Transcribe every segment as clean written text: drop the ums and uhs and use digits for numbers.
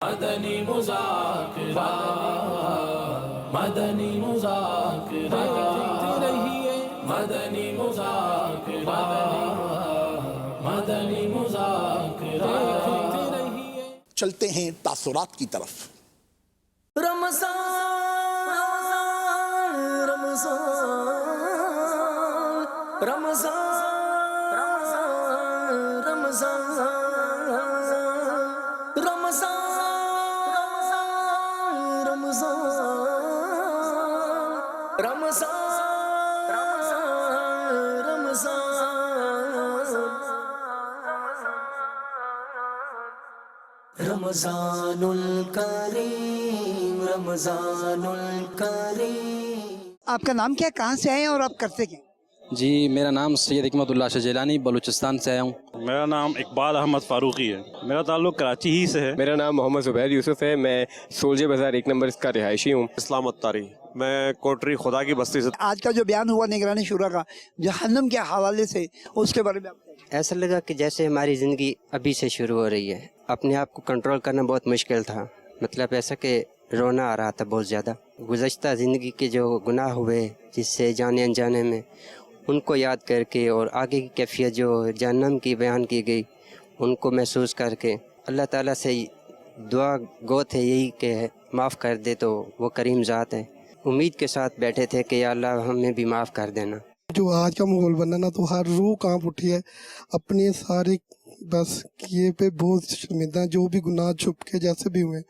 مدنی مذاکرہ مدنی مذاکرہ مدنی مذاکرہ مدنی مذاکرہ. چلتے ہیں تاثرات کی طرف. رمضان رمضان رمضان رمضان رمضان الکریم رمضان الکریم. آپ کا نام کیا ہے، کہاں سے آئے ہیں اور آپ کرتے کیا؟ جی میرا نام سید حکمت اللہ شاہ جیلانی بلوچستان سے آیا ہوں. میرا نام اقبال احمد فاروقی ہے. میرا تعلق کراچی ہی سے ہے. میرا نام محمد زبیر یوسف ہے. میں سولجر بازار 1 نمبر کا رہائشی ہوں. اسلام اتاری، میں کوٹری خدا کی بستی سے. آج کا جو بیان ہوا نگران شورا کا جہنم کے حوالے سے، اس کے بارے میں آپ ایسا لگا کہ جیسے ہماری زندگی ابھی سے شروع ہو رہی ہے. اپنے آپ کو کنٹرول کرنا بہت مشکل تھا. مطلب ایسا کہ رونا آ رہا تھا بہت زیادہ. گزشتہ زندگی کے جو گناہ ہوئے جس سے جانے انجانے میں، ان کو یاد کر کے اور آگے کی کیفیت جو جہنم کی بیان کی گئی ان کو محسوس کر کے اللہ تعالیٰ سے دعا گو تھے یہی کہ معاف کر دے، تو وہ کریم ذات ہے. امید کے ساتھ بیٹھے تھے کہ یا اللہ ہمیں بھی معاف کر دینا. جو آج کا ماحول بنا نا، تو ہر روح کانپ اٹھی ہے. اپنے سارے بس کیے پہ بہت شرمندہ ہیں. جو بھی گناہ چھپ کے جیسے بھی ہوئے،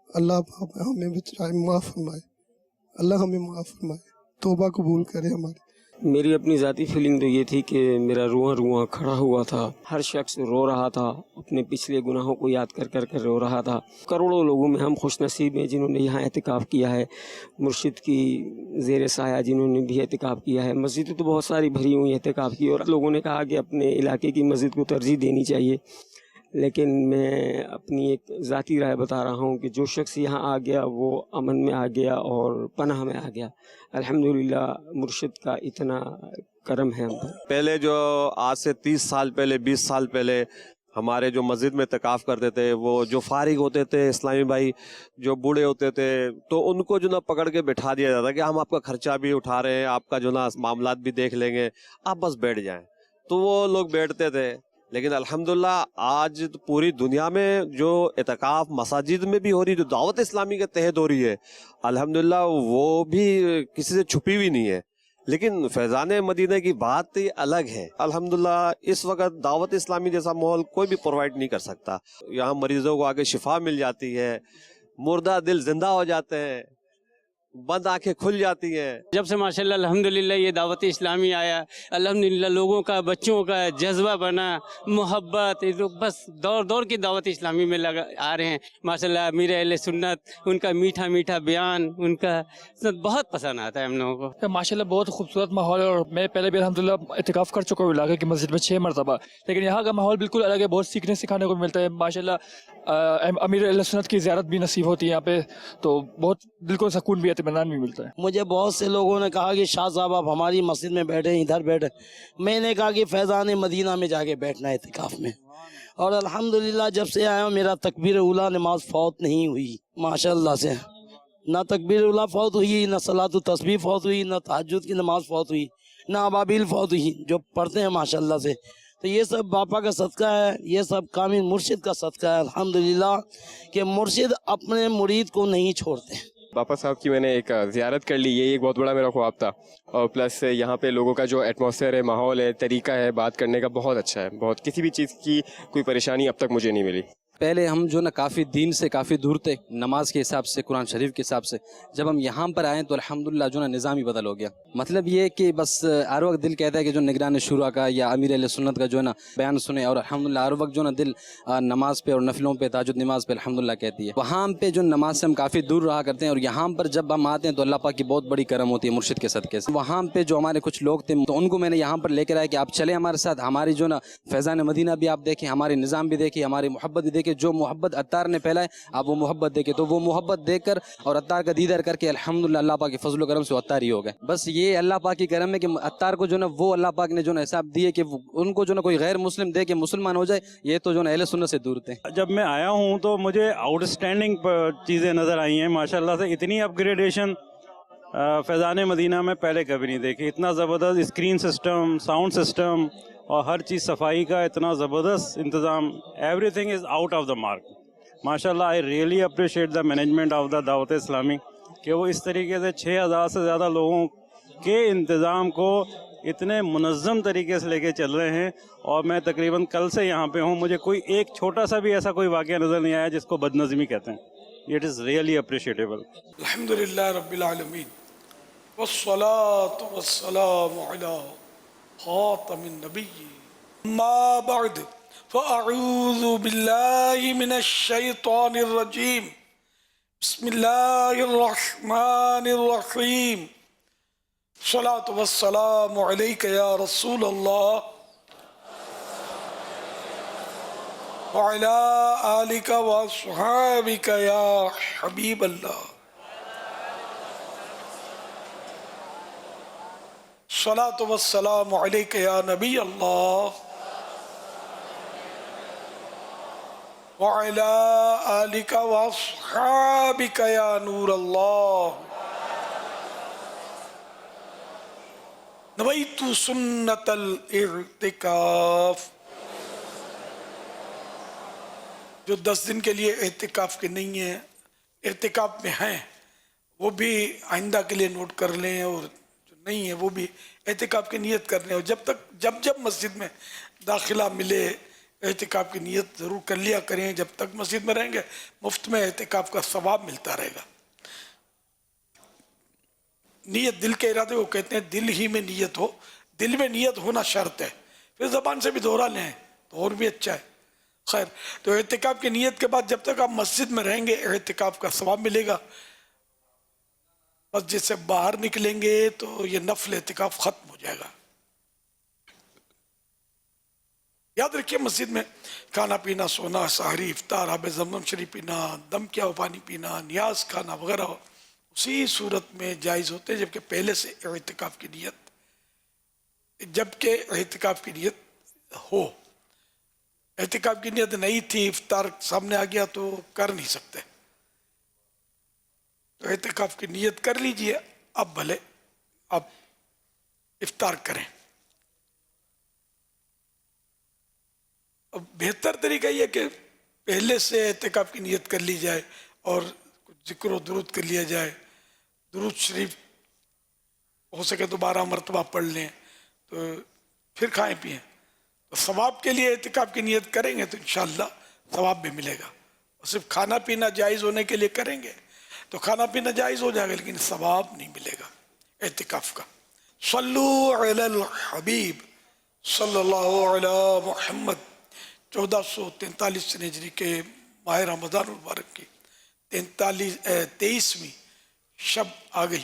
اللہ ہمیں بچائے، معاف فرمائے. اللہ ہمیں معاف فرمائے، توبہ قبول کرے ہماری. میری اپنی ذاتی فیلنگ تو یہ تھی کہ میرا رواں کھڑا ہوا تھا. ہر شخص رو رہا تھا، اپنے پچھلے گناہوں کو یاد کر کر رو رہا تھا. کروڑوں لوگوں میں ہم خوش نصیب ہیں جنہوں نے یہاں اعتکاف کیا ہے، مرشد کی زیر سایہ جنہوں نے بھی اعتکاف کیا ہے. مسجدیں تو بہت ساری بھری ہوئی اعتکاف کی، اور لوگوں نے کہا کہ اپنے علاقے کی مسجد کو ترجیح دینی چاہیے. لیکن میں اپنی ایک ذاتی رائے بتا رہا ہوں کہ جو شخص یہاں آ گیا وہ امن میں آ گیا اور پناہ میں آ گیا. الحمدللہ مرشد کا اتنا کرم ہے ہم پر. پہلے جو آج سے 30 سال پہلے 20 سال پہلے ہمارے جو مسجد میں اعتکاف کرتے تھے، وہ جو فارغ ہوتے تھے اسلامی بھائی، جو بوڑھے ہوتے تھے، تو ان کو جو نا پکڑ کے بٹھا دیا جاتا کہ ہم آپ کا خرچہ بھی اٹھا رہے ہیں، آپ کا جو نا معاملات بھی دیکھ لیں گے، آپ بس بیٹھ جائیں. تو وہ لوگ بیٹھتے تھے. لیکن الحمدللہ آج پوری دنیا میں جو اعتکاف مساجد میں بھی ہو رہی، جو دعوت اسلامی کے تحت ہو رہی ہے، الحمدللہ وہ بھی کسی سے چھپی ہوئی نہیں ہے. لیکن فیضان مدینہ کی بات الگ ہے. الحمدللہ اس وقت دعوت اسلامی جیسا ماحول کوئی بھی پرووائڈ نہیں کر سکتا. یہاں مریضوں کو آگے شفا مل جاتی ہے، مردہ دل زندہ ہو جاتے ہیں، بند آنکھیں کھل جاتی ہیں. جب سے ماشاءاللہ الحمدللہ یہ دعوت اسلامی آیا، الحمدللہ لوگوں کا، بچوں کا جذبہ بنا، محبت، بس دور دور کی دعوت اسلامی میں آ رہے ہیں. ماشاءاللہ امیر اہل سنت، ان کا میٹھا میٹھا بیان، ان کا بہت پسند آتا ہے ہم لوگوں کو. ماشاءاللہ بہت خوبصورت ماحول ہے. اور میں پہلے بھی الحمدللہ اعتکاف کر چکا ہوں علاقے کی مسجد میں 6 مرتبہ. لیکن یہاں کا ماحول بالکل الگ ہے، بہت سیکھنے سکھانے کو ملتا ہے. ماشاءاللہ امیر اہل سنت کی زیارت بھی نصیب ہوتی ہے یہاں پہ، تو بہت دل کو سکون بھی اطمینان بھی ملتا ہے. مجھے بہت سے لوگوں نے کہا کہ شاہ صاحب آپ ہماری مسجد میں بیٹھے، ادھر بیٹھے. میں نے کہا کہ فیضان مدینہ میں جا کے بیٹھنا ہے اعتکاف میں. اور الحمدللہ جب سے آیا ہوں میرا تکبیر اولیٰ نماز فوت نہیں ہوئی ماشاءاللہ سے. نہ تکبیر اولیٰ فوت ہوئی، نہ صلاۃ التسبیح فوت ہوئی، نہ تہجد کی نماز فوت ہوئی، نہ ابابیل فوت ہوئی جو پڑھتے ہیں ماشاءاللہ سے. تو یہ سب باپا کا صدقہ ہے، یہ سب کامل مرشد کا صدقہ ہے الحمدللہ، کہ مرشد اپنے مرید کو نہیں چھوڑتے. باپا صاحب کی میں نے ایک زیارت کر لی، یہ ایک بہت بڑا میرا خواب تھا. اور پلس یہاں پہ لوگوں کا جو ایٹماسفیئر ہے، ماحول ہے، طریقہ ہے بات کرنے کا بہت اچھا ہے. بہت کسی بھی چیز کی کوئی پریشانی اب تک مجھے نہیں ملی. پہلے ہم جو نا کافی دین سے کافی دور تھے، نماز کے حساب سے، قرآن شریف کے حساب سے. جب ہم یہاں پر آئے تو الحمدللہ جو نا نظام ہی بدل ہو گیا. مطلب یہ کہ بس ہر وقت دل کہتا ہے کہ جو نگران شورا کا یا امیر اہل سنت کا جو ہے نا بیان سنیں، اور الحمدللہ ہر وقت جو نا دل نماز پہ اور نفلوں پہ، تہجد نماز پہ الحمدللہ کہتی ہے. وہاں پہ جو نماز سے ہم کافی دور رہا کرتے ہیں، اور یہاں پر جب ہم آتے ہیں تو اللہ پاک کی بہت بڑی کرم ہوتی ہے مرشد کے صدقے سے. وہاں پہ جو ہمارے کچھ لوگ تھے تو ان کو میں نے یہاں پر لے کر آیا کہ آپ چلیں ہمارے ساتھ، ہماری جو نا فیضان مدینہ بھی آپ دیکھیں، ہمارے نظام بھی دیکھیں، ہماری محبت بھی دیکھیں. کہ جو محبت عطار نے پھیلائے آپ وہ محبت دیکھیں، تو وہ محبت دیکھ کر اور عطار کا دیدار کر کے الحمدللہ اللہ پاک کے فضل و کرم سے عطار ہی ہو گئے. بس یہ اللہ پاک کی کرم ہے کہ عطار کو جو نا وہ اللہ پاک نے جو نا حساب دیے کہ ان کو جو نا کوئی غیر مسلم دے کے مسلمان ہو جائے، یہ تو جو نا اہل سنت سے دور تھے. جب میں آیا ہوں تو مجھے آؤٹ اسٹینڈنگ چیزیں نظر آئی ہیں ماشاءاللہ سے. اتنی اپ گریڈیشن فیضان مدینہ میں پہلے کبھی نہیں دیکھی. اتنا زبردست اسکرین سسٹم، ساؤنڈ سسٹم اور ہر چیز صفائی کا اتنا زبردست انتظام. Everything is out of the mark ماشاءاللہ. I really appreciate the management of the Dawat Islami کہ وہ اس طریقے سے 6000 سے زیادہ لوگوں کے انتظام کو اتنے منظم طریقے سے لے کے چل رہے ہیں. اور میں تقریباً کل سے یہاں پہ ہوں، مجھے کوئی ایک چھوٹا سا بھی ایسا کوئی واقعہ نظر نہیں آیا جس کو بد نظمی کہتے ہیں. It is really اپریشیٹیبل. الحمدللہ رب العالمین والصلاة والسلام علی خاتم النبیین اما بعد فاعوذ باللہ من الشیطان الرجیم بسم اللہ الرحمن الرحیم الصلاة والسلام علیک یا رسول اللہ وعلی آلک واصحابک یا حبیب اللہ. الصلاة والسلام علیک یا نبی اللہ وعلی آلک واصحابک یا نور اللہ. نویت سنت الاعتکاف. جو 10 دن کے لیے اعتکاف کے نہیں ہیں، اعتکاف میں ہیں، وہ بھی آئندہ کے لیے نوٹ کر لیں، اور جو نہیں ہے وہ بھی اعتکاف کی نیت کر لیں. اور جب مسجد میں داخلہ ملے اعتکاف کی نیت ضرور کر لیا کریں. جب تک مسجد میں رہیں گے مفت میں اعتکاف کا ثواب ملتا رہے گا. نیت دل کے ارادے کو کہتے ہیں. دل ہی میں نیت ہو، دل میں نیت ہونا شرط ہے. پھر زبان سے بھی دوہرا لیں تو اور بھی اچھا ہے. خیر، تو اعتکاف کی نیت کے بعد جب تک آپ مسجد میں رہیں گے اعتکاف کا ثواب ملے گا. مسجد سے باہر نکلیں گے تو یہ نفل اعتکاف ختم ہو جائے گا. یاد رکھیے، مسجد میں کھانا پینا، سونا، سحری، افطار، آب زمزم شریف پینا، دم کیا ہوا پانی پینا، نیاز کھانا وغیرہ اسی صورت میں جائز ہوتے ہیں جبکہ پہلے سے اعتکاف کی نیت ہو. اعتکاف کی نیت نہیں تھی، افطار سامنے آ گیا تو کر نہیں سکتے. تو اعتکاف کی نیت کر لیجئے. اب بھلے آپ افطار کریں. اب بہتر طریقہ یہ کہ پہلے سے اعتکاف کی نیت کر لی جائے اور کچھ ذکر و درود کر لیا جائے. درود شریف ہو سکے تو 12 مرتبہ پڑھ لیں، تو پھر کھائیں پئیں. تو ثواب کے لیے اعتکاف کی نیت کریں گے تو انشاءاللہ ثواب بھی ملے گا. اور صرف کھانا پینا جائز ہونے کے لیے کریں گے تو کھانا پینا جائز ہو جائے گا لیکن ثواب نہیں ملے گا اعتکاف کا. صلو علی الحبیب صلی اللہ علی محمد. 1443 ہجری کے ماہ رمضان المبارک کی 23ویں شب آ گئی.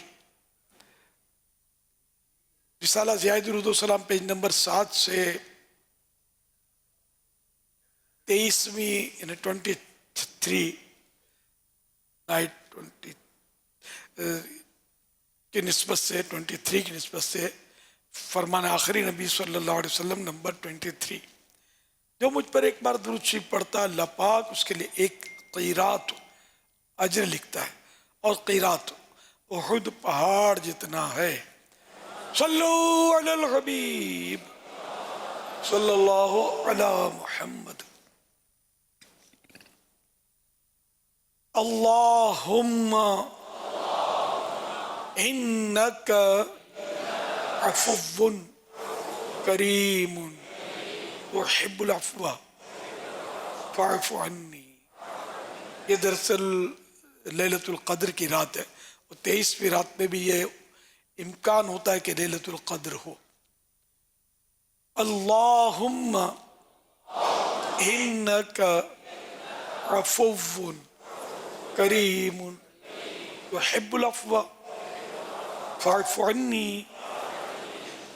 رسالہ ضیاء درود و سلام پیج نمبر 7 سے 23ویں یعنی 23 نائٹ 20 کی نسبت سے 23 کی نسبت سے فرمان آخری نبی صلی اللہ علیہ وسلم نمبر 23. جو مجھ پر ایک بار درود شریف پڑھتا اللہ پاک اس کے لیے ایک قیرات اجر لکھتا ہے، اور قیرات احد پہاڑ جتنا ہے. صلو علی الحبیب صلی اللہ علی محمد. اللہم انک عفو کریم تحب العفو فاعف عنی. یہ دراصل لیلۃ القدر کی رات ہے، اور 23ویں رات میں بھی یہ امکان ہوتا ہے کہ لیلۃ القدر ہو. اللہم انک عفو کریم تحب العفو فاعف عنی.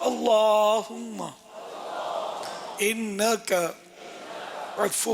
اللہم انک عفو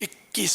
21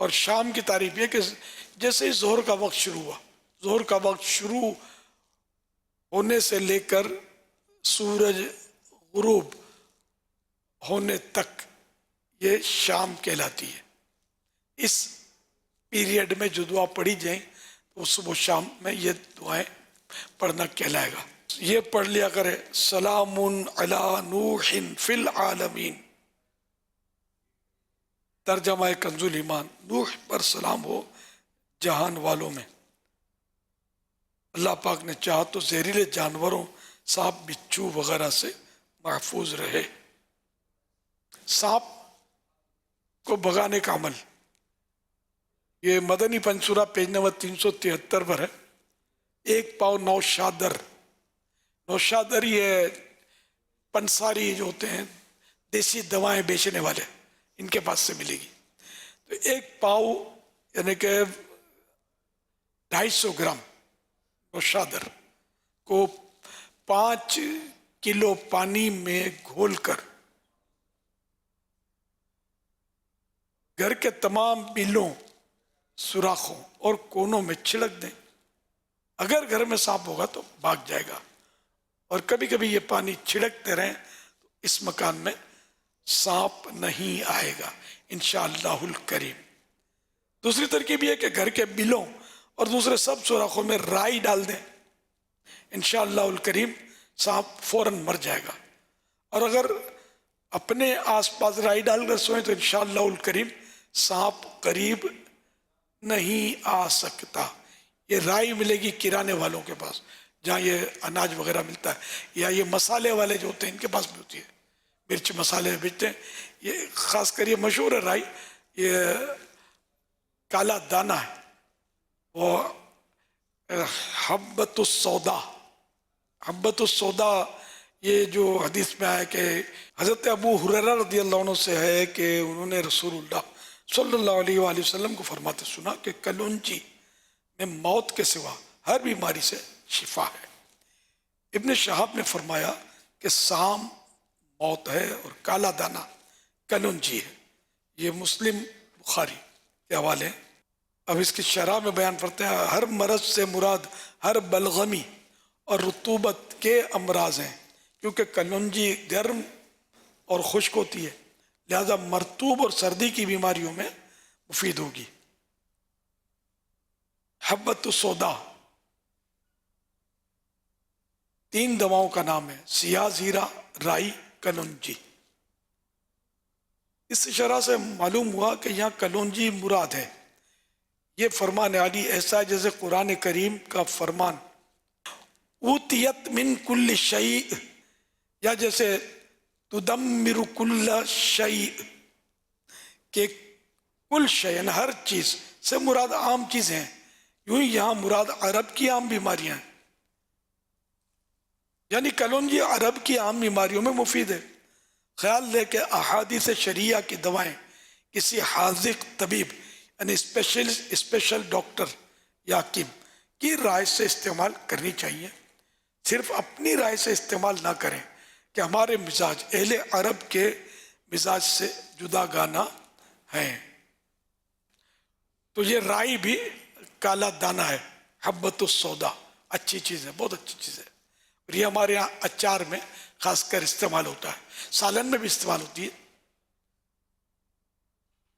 اور شام کی تعریف یہ کہ جیسے ہی ظہر کا وقت شروع ہوا، ظہر کا وقت شروع ہونے سے لے کر سورج غروب ہونے تک یہ شام کہلاتی ہے. اس پیریڈ میں جو دعا پڑھی جائیں تو صبح و شام میں یہ دعائیں پڑھنا کہلائے گا. یہ پڑھ لیا کرے سلام علی نوح فی العالمین. ترجمہ کنز ایمان، نوح پر سلام ہو جہان والوں میں. اللہ پاک نے چاہا تو زہریلے جانوروں، سانپ بچھو وغیرہ سے محفوظ رہے. سانپ کو بھگانے کا عمل، یہ مدنی پنسورہ پیج نمبر 373 پر ہے. ایک پاؤ نوشادر. نوشادر یہ پنساری جو ہوتے ہیں دیسی دوائیں بیچنے والے، ان کے پاس سے ملے گی. تو ایک پاؤ یعنی کہ 250 گرام نوشادر کو 5 کلو پانی میں گھول کر گھر کے تمام بلوں، سوراخوں اور کونوں میں چھڑک دیں. اگر گھر میں سانپ ہوگا تو بھاگ جائے گا. اور کبھی کبھی یہ پانی چھڑکتے رہیں تو اس مکان میں سانپ نہیں آئے گا انشاءاللہ الکریم. دوسری ترکیب یہ کہ گھر کے بلوں اور دوسرے سب سوراخوں میں رائی ڈال دیں. انشاءاللہ الکریم سانپ فوراً مر جائے گا. اور اگر اپنے آس پاس رائی ڈال کر سوئیں تو انشاءاللہ الکریم سانپ قریب نہیں آ سکتا. یہ رائی ملے گی کرانے والوں کے پاس جہاں یہ اناج وغیرہ ملتا ہے، یا یہ مسالے والے جو ہوتے ہیں ان کے پاس بھی ہوتی ہے، مرچ مسالے بیچتے ہیں. یہ خاص کر یہ مشہور ہے رائی، یہ کالا دانہ ہے. وہ حبۃ السودا، حبۃ السودا یہ جو حدیث میں آیا کہ حضرت ابو ہریرہ رضی اللہ عنہ سے ہے کہ انہوں نے رسول اللہ صلی اللہ علیہ وآلہ وسلم کو فرماتے سنا کہ کلونجی میں موت کے سوا ہر بیماری سے شفا ہے. ابن شہاب نے فرمایا کہ سام موت ہے اور کالا دانہ کلونجی ہے. یہ مسلم بخاری کے حوالے ہیں. اب اس کی شرح میں بیان کرتے ہیں ہر مرض سے مراد ہر بلغمی اور رطوبت کے امراض ہیں، کیونکہ کلونجی گرم اور خشک ہوتی ہے، لہذا مرطوب اور سردی کی بیماریوں میں مفید ہوگی. حبۃ السودا 3 دواؤں کا نام ہے، سیاہ زیرہ، رائی، کلونجی. اس شرح سے معلوم ہوا کہ یہاں کلونجی مراد ہے. یہ فرمان عالی ایسا ہے جیسے قرآن کریم کا فرمان اوتیت من کل شیء، یا جیسے تدمر کل شیء کہ کل شیء ہر چیز سے مراد عام چیزیں ہیں. یوں ہی یہاں مراد عرب کی عام بیماریاں ہیں، یعنی کلونجی عرب کی عام بیماریوں میں مفید ہے. خیال لے کہ احادیث شریعہ کی دوائیں کسی حاذق طبیب یعنی اسپیشل ڈاکٹر یا حکیم کی رائے سے استعمال کرنی چاہیے. صرف اپنی رائے سے استعمال نہ کریں کہ ہمارے مزاج اہل عرب کے مزاج سے جدا گانا ہیں. تو یہ رائی بھی کالا دانہ ہے، حبۃ السودا اچھی چیز ہے، بہت اچھی چیز ہے. اور یہ ہمارے یہاں اچار میں خاص کر استعمال ہوتا ہے، سالن میں بھی استعمال ہوتی ہے،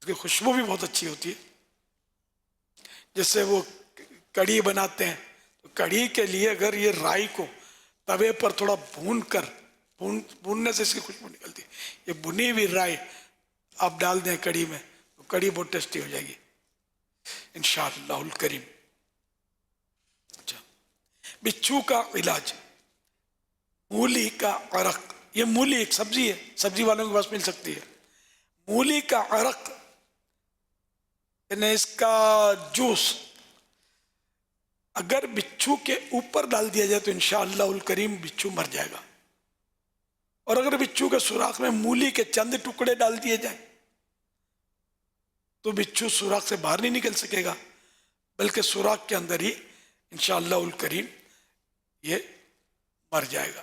اس کی خوشبو بھی بہت اچھی ہوتی ہے. جیسے وہ کڑھی بناتے ہیں تو کڑھی کے لیے اگر یہ رائی کو توے پر تھوڑا بھوننے سے اس کی خوشبو نکلتی ہے. یہ بھنی ہوئی رائی آپ ڈال دیں کڑھی میں تو کڑھی بہت ٹیسٹی ہو جائے گی انشاءاللہ الکریم. بچھو کا علاج، مولی کا عرق. یہ مولی ایک سبزی ہے، سبزی والوں کے پاس مل سکتی ہے. مولی کا عرق یعنی اس کا جوس اگر بچھو کے اوپر ڈال دیا جائے تو انشاءاللہ الکریم بچھو مر جائے گا. اور اگر بچھو کے سوراخ میں مولی کے چند ٹکڑے ڈال دیے جائیں تو بچھو سوراخ سے باہر نہیں نکل سکے گا، بلکہ سوراخ کے اندر ہی انشاءاللہ الکریم یہ مر جائے گا.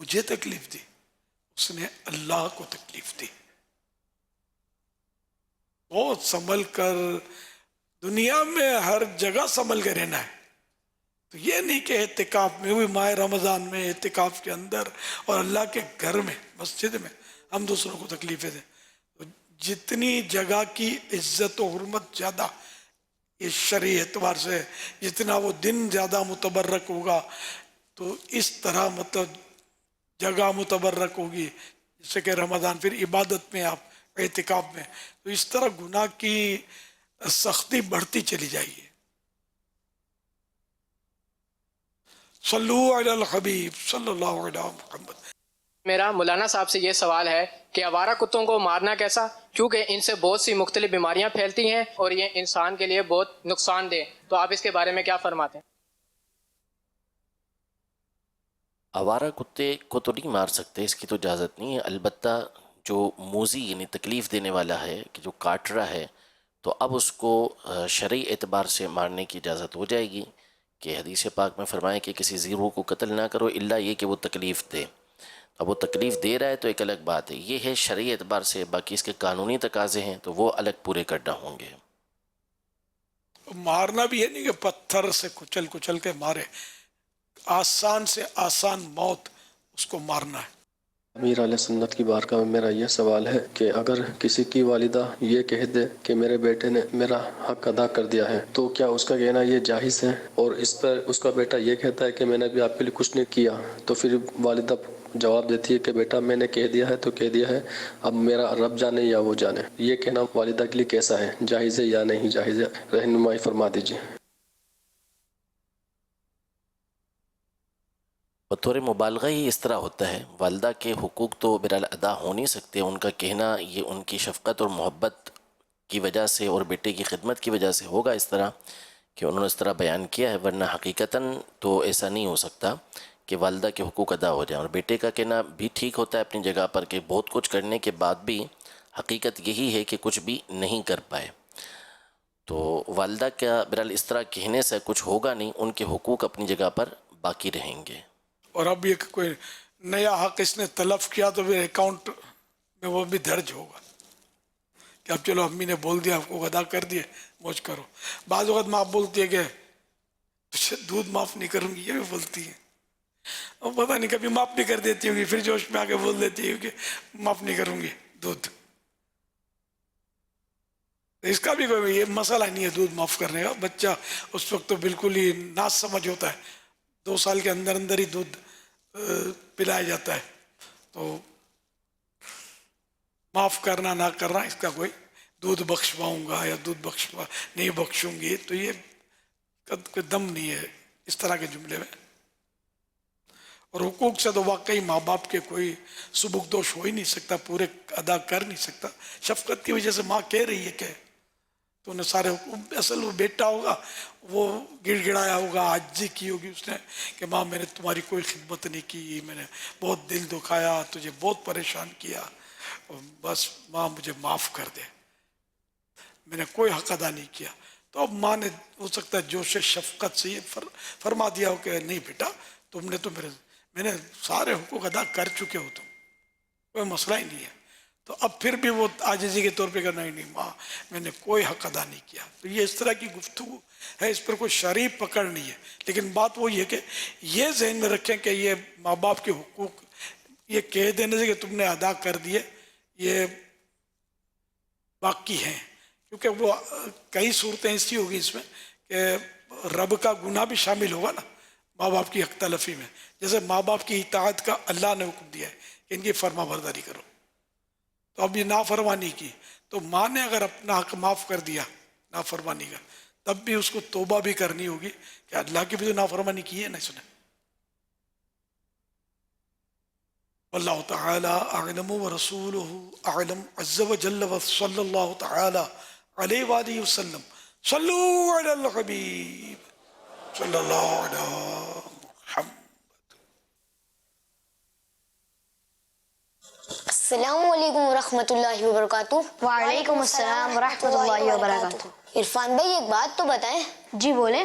مجھے تکلیف دی، اس نے اللہ کو تکلیف دی. بہت سنبھل کر، دنیا میں ہر جگہ سنبھل کے رہنا ہے. تو یہ نہیں کہ اعتکاف میں، ہوئی ماہ رمضان میں اعتکاف کے اندر اور اللہ کے گھر میں مسجد میں ہم دوسروں کو تکلیفیں دیں. تو جتنی جگہ کی عزت و حرمت زیادہ اس شرعی اعتبار سے، جتنا وہ دن زیادہ متبرک ہوگا، تو اس طرح مطلب جگہ متبرک ہوگی. جیسے کہ رمضان، پھر عبادت میں آپ اعتکاف میں، تو اس طرح گناہ کی سختی بڑھتی چلی جائے گی. صلو علی الحبیب صلی اللہ علیہ محمد. میرا مولانا صاحب سے یہ سوال ہے کہ آوارہ کتوں کو مارنا کیسا، کیونکہ ان سے بہت سی مختلف بیماریاں پھیلتی ہیں اور یہ انسان کے لیے بہت نقصان دہ. تو آپ اس کے بارے میں کیا فرماتے ہیں؟ آوارہ کتے کو تو نہیں مار سکتے، اس کی تو اجازت نہیں ہے. البتہ جو موذی یعنی تکلیف دینے والا ہے، کہ جو کاٹ رہا ہے، تو اب اس کو شرعی اعتبار سے مارنے کی اجازت ہو جائے گی. کہ حدیث پاک میں فرمائیں کہ کسی زیرو کو قتل نہ کرو الا یہ کہ وہ تکلیف دے. اب وہ تکلیف دے رہا ہے تو ایک الگ بات ہے، یہ ہے شرعی اعتبار سے. باقی اس کے قانونی تقاضے ہیں تو وہ الگ پورے کرنا ہوں گے. مارنا بھی ہے نہیں کہ پتھر سے کچل کچل کے مارے، آسان سے آسان موت اس کو مارنا ہے. امیر علیہ سنت کی بارگاہ میں میرا یہ سوال ہے کہ اگر کسی کی والدہ یہ کہہ دے کہ میرے بیٹے نے میرا حق ادا کر دیا ہے، تو کیا اس کا کہنا یہ جائز ہے؟ اور اس پر اس کا بیٹا یہ کہتا ہے کہ میں نے بھی آپ کے لیے کچھ نہیں کیا، تو پھر والدہ جواب دیتی ہے کہ بیٹا میں نے کہہ دیا ہے تو کہہ دیا ہے، اب میرا رب جانے یا وہ جانے. یہ کہنا والدہ کے لیے کیسا ہے، جائز ہے یا نہیں جائز ہے؟ رہنمائی فرما دیجیے. بطور مبالغہ ہی اس طرح ہوتا ہے. والدہ کے حقوق تو بہرحال ادا ہو نہیں سکتے. ان کا کہنا یہ ان کی شفقت اور محبت کی وجہ سے اور بیٹے کی خدمت کی وجہ سے ہوگا اس طرح کہ انہوں نے اس طرح بیان کیا ہے، ورنہ حقیقتاً تو ایسا نہیں ہو سکتا کہ والدہ کے حقوق ادا ہو جائیں. اور بیٹے کا کہنا بھی ٹھیک ہوتا ہے اپنی جگہ پر، کہ بہت کچھ کرنے کے بعد بھی حقیقت یہی ہے کہ کچھ بھی نہیں کر پائے. تو والدہ کا بہرحال اس طرح کہنے سے کچھ ہوگا نہیں، ان کے حقوق اپنی جگہ پر باقی رہیں گے. اور اب یہ کوئی نیا حق اس نے تلف کیا تو پھر اکاؤنٹ میں وہ بھی درج ہوگا کہ اب چلو امی نے بول دیا، آپ کو ادا کر دیے، موج کرو. بعض وقت ماں بولتی ہے کہ دودھ معاف نہیں کروں گی، یہ بھی بولتی ہے. اور پتہ نہیں کبھی معاف نہیں کر دیتی ہوگی، پھر جوش میں آ کے بول دیتی ہے کہ معاف نہیں کروں گی دودھ. اس کا بھی کوئی یہ مسئلہ نہیں ہے دودھ معاف کرنے کا. بچہ اس وقت تو بالکل ہی ناز سمجھ ہوتا ہے، 2 سال کے اندر اندر ہی دودھ پلایا جاتا ہے. تو معاف کرنا نہ کرنا اس کا کوئی دودھ بخشواؤں گا یا دودھ نہیں بخشوں گی، تو یہ کوئی دم نہیں ہے اس طرح کے جملے میں. اور حقوق سے تو واقعی ماں باپ کے کوئی سبکدوش ہو ہی نہیں سکتا، پورے ادا کر نہیں سکتا. شفقت کی وجہ سے ماں کہہ رہی ہے کہ تو انہیں سارے حقوق، اصل وہ بیٹا ہوگا وہ گڑ گڑایا ہوگا، عاجزی کی ہوگی اس نے کہ ماں میں نے تمہاری کوئی خدمت نہیں کی، میں نے بہت دل دکھایا، تجھے بہت پریشان کیا، بس ماں مجھے معاف کر دے، میں نے کوئی حق ادا نہیں کیا. تو اب ماں نے ہو سکتا ہے جوش شفقت سے یہ فرما دیا ہو کہ نہیں بیٹا تم نے تو میں نے سارے حقوق ادا کر چکے ہو، تم کوئی مسئلہ ہی نہیں ہے. تو اب پھر بھی وہ عاجزی کے طور پہ کرنا ہی نہیں، ماں میں نے کوئی حق ادا نہیں کیا. تو یہ اس طرح کی گفتگو ہے، اس پر کوئی شرعی پکڑ نہیں ہے. لیکن بات وہی ہے کہ یہ ذہن میں رکھیں کہ یہ ماں باپ کے حقوق یہ کہہ دینے سے کہ تم نے ادا کر دیے یہ باقی ہیں. کیونکہ وہ کئی صورتیں ایسی ہوگی اس میں کہ رب کا گناہ بھی شامل ہوگا نا ماں باپ کی حق تلفی میں. جیسے ماں باپ کی اطاعت کا اللہ نے حکم دیا ہے کہ ان کی فرما برداری کرو، تو اب یہ نافرمانی کی، تو ماں نے اگر اپنا حق معاف کر دیا نافرمانی کا، تب بھی اس کو توبہ بھی کرنی ہوگی کہ اللہ کی بھی تو نافرمانی کی ہے نا اس نے. واللہ تعالی اعلم ورسولہ اعلم عز وجل وصلی اللہ تعالی علیہ وآلہ وسلم. صلو علی الحبیب صلی اللہ علیہ محمد. السلام علیکم ورحمۃ اللہ وبرکاتہ. وعلیکم السلام ورحمۃ اللہ وبرکاتہ. عرفان بھائی ایک بات تو بتائیں. جی بولیں.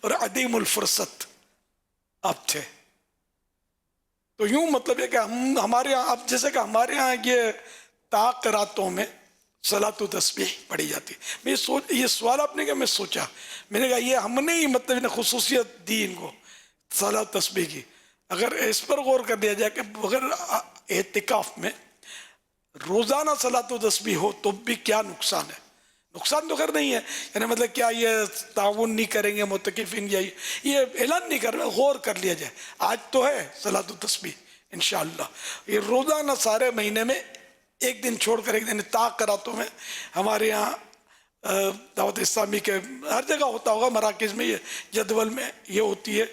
اور عدیم الفرصت آپ تھے. تو یوں مطلب ہے کہ ہمارے یہاں اب جیسے کہ ہمارے یہاں یہ طاق راتوں میں صلاۃ و تسبیح پڑھی جاتی ہے. میں یہ سوال آپ نے کہا، میں سوچا، میں نے کہا یہ ہم نے ہی مطلب خصوصیت دی ان کو صلاۃ و تسبیح کی. اگر اس پر غور کر لیا جائے کہ اگر اعتکاف میں روزانہ صلاۃ و تسبیح ہو تو بھی کیا نقصان ہے؟ نقصان تو خیر نہیں ہے، یعنی مطلب کیا یہ تعاون نہیں کریں گے معتکفین، یہ اعلان نہیں کر رہے، غور کر لیا جائے. آج تو ہے صلاۃ و تسبیح انشاءاللہ، یہ روزانہ سارے مہینے میں ایک دن چھوڑ کر ایک دن طاق راتوں میں ہمارے یہاں دعوت اسلامی کے ہر جگہ ہوتا ہوگا، مراکز میں یہ جدول میں یہ ہوتی ہے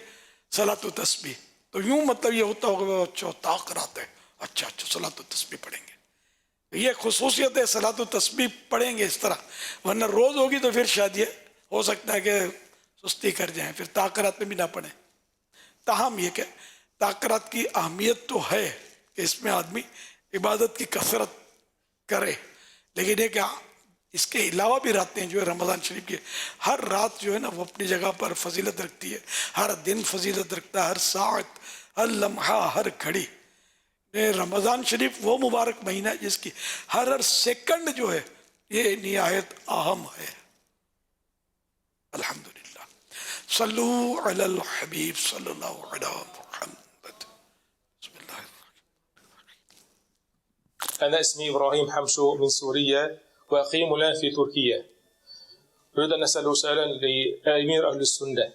صلاۃ و تسبیح. تو یوں مطلب یہ ہوتا ہوگا اچھا طاق رات ہے، اچھا صلاۃ و تسبیح پڑھیں گے. یہ خصوصیت ہے، صلاۃ و تسبیح پڑھیں گے اس طرح، ورنہ روز ہوگی تو پھر شاید یہ ہو سکتا ہے کہ سستی کر جائیں، پھر طاق رات میں بھی نہ پڑھیں. تاہم یہ کہ طاق رات کی اہمیت تو ہے کہ اس میں آدمی عبادت کی کثرت کرے، لیکن یہ کہ اس کے علاوہ بھی راتیں جو ہے رمضان شریف کی ہر رات جو ہے نا وہ اپنی جگہ پر فضیلت رکھتی ہے، ہر دن فضیلت رکھتا ہے، ہر ساعت، ہر لمحہ، ہر گھڑی. رمضان شریف وہ مبارک مہینہ ہے جس کی ہر سیکنڈ جو ہے یہ نہایت اہم ہے. الحمدللہ. صلو علی الحبیب صلی اللہ علیہ محمد. بسم اللہ. أنا اسمي إبراهيم حمشو من سوريا وأقيم الآن في تركيا. أريد أن أسأل سؤالا لأمير أهل السنة.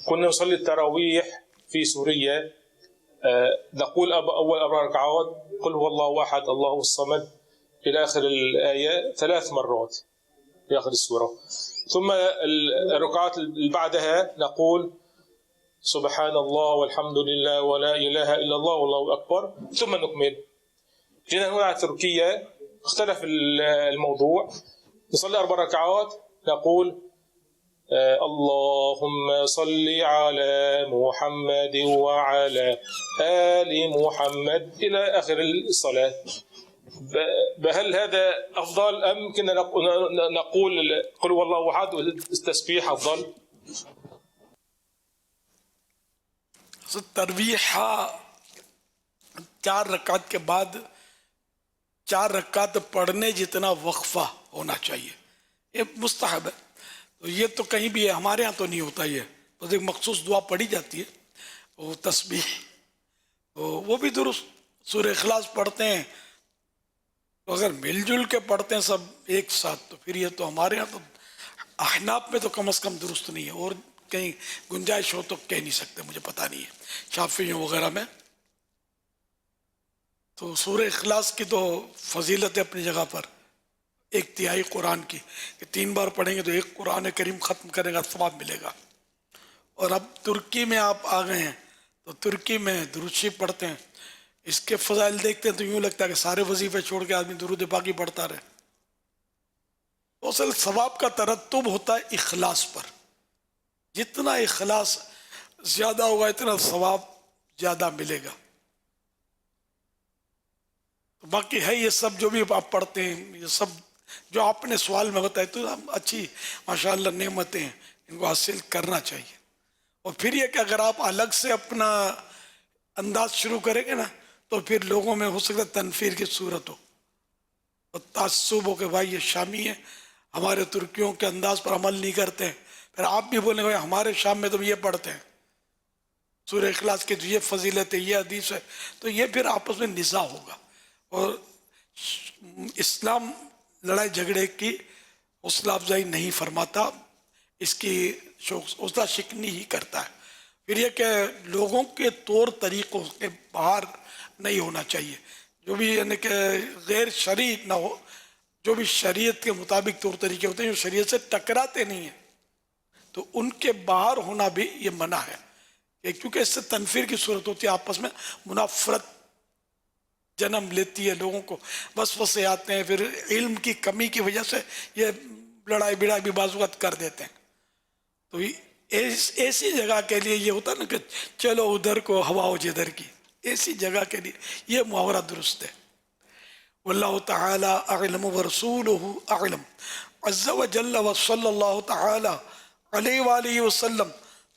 كنا نصلي التراويح في سوريا، نقول أول 4 ركعات قل هو الله أحد الله الصمد إلى آخر الآية 3 مرات في آخر السورة، ثم الركعات اللي بعدها نقول سبحان الله والحمد لله ولا إله إلا الله والله أكبر، ثم نكمل. جينا هنا على تركيا اختلف الموضوع، نصلي 4 ركعات نقول اللهم صل على محمد وعلى آل محمد إلى آخر الصلاة. هل هذا أفضل أم كنا نقول قل هو الله أحد والتسبيح أفضل؟ تراویح 4 رکعت کے بعد 4 رکعت پڑھنے جتنا وقفہ ہونا چاہیے، یہ مستحب ہے. تو یہ تو کہیں بھی ہے، ہمارے ہاں تو نہیں ہوتا. یہ تو ایک مخصوص دعا پڑھی جاتی ہے وہ تسبیح، تو وہ بھی درست. سورہ اخلاص پڑھتے ہیں تو اگر مل جل کے پڑھتے ہیں سب ایک ساتھ تو پھر یہ تو ہمارے ہاں تو احناف میں تو کم از کم درست نہیں ہے، اور کہیں گنجائش ہو تو کہہ نہیں سکتے، مجھے پتہ نہیں ہے شافعیوں وغیرہ میں. تو سورہ اخلاص کی تو فضیلت ہے اپنی جگہ پر، 1/3 قرآن کی، کہ 3 بار پڑھیں گے تو 1 قرآن کریم ختم کرے گا، ثواب ملے گا. اور اب ترکی میں آپ آ گئے ہیں تو ترکی میں درود شریف پڑھتے ہیں، اس کے فضائل دیکھتے ہیں تو یوں لگتا ہے کہ سارے وظیفے چھوڑ کے آدمی درود پاکی پڑھتا رہے. اصل ثواب کا ترتب ہوتا ہے اخلاص پر، جتنا اخلاص زیادہ ہوگا اتنا ثواب زیادہ ملے گا. باقی ہے یہ سب جو بھی آپ پڑھتے ہیں، یہ سب جو آپ نے سوال میں بتایا تو اچھی ماشاءاللہ نعمتیں ہیں، ان کو حاصل کرنا چاہیے. اور پھر یہ کہ اگر آپ الگ سے اپنا انداز شروع کریں گے نا تو پھر لوگوں میں ہو سکتا ہے تنفیر کی صورت ہو اور تعصب ہو کہ بھائی یہ شامی ہے، ہمارے ترکیوں کے انداز پر عمل نہیں کرتے ہیں. پھر آپ بھی بولیں گے ہمارے شام میں تو یہ پڑھتے ہیں، سورہ اخلاص کی تو یہ فضیلت ہے، یہ حدیث ہے، تو یہ پھر آپس میں نزاع ہوگا. اور اسلام لڑائی جھگڑے کی حوصلہ افزائی نہیں فرماتا، اس کی حوصلہ شکنی ہی کرتا ہے. پھر یہ کہ لوگوں کے طور طریقوں کے باہر نہیں ہونا چاہیے، جو بھی یعنی کہ غیر شرعی نہ ہو، جو بھی شریعت کے مطابق طور طریقے ہوتے ہیں جو شریعت سے ٹکراتے نہیں ہیں تو ان کے باہر ہونا بھی یہ منع ہے، کیونکہ اس سے تنفیر کی صورت ہوتی ہے، آپس میں منافرت جنم لیتی ہے، لوگوں کو وسوسے آتے ہیں، پھر علم کی کمی کی وجہ سے یہ لڑائی بڑائی بھی بعض وقت کر دیتے ہیں. تو ایسی جگہ کے لیے یہ ہوتا ہے نا کہ چلو ادھر کو ہوا ہو جدھر کی، ایسی جگہ کے لیے یہ محاورہ درست ہے. واللہ تعالی اعلم ورسولہ اعلم عز وجل وصلی اللہ تعالی علیہ وآلہ وسلم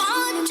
5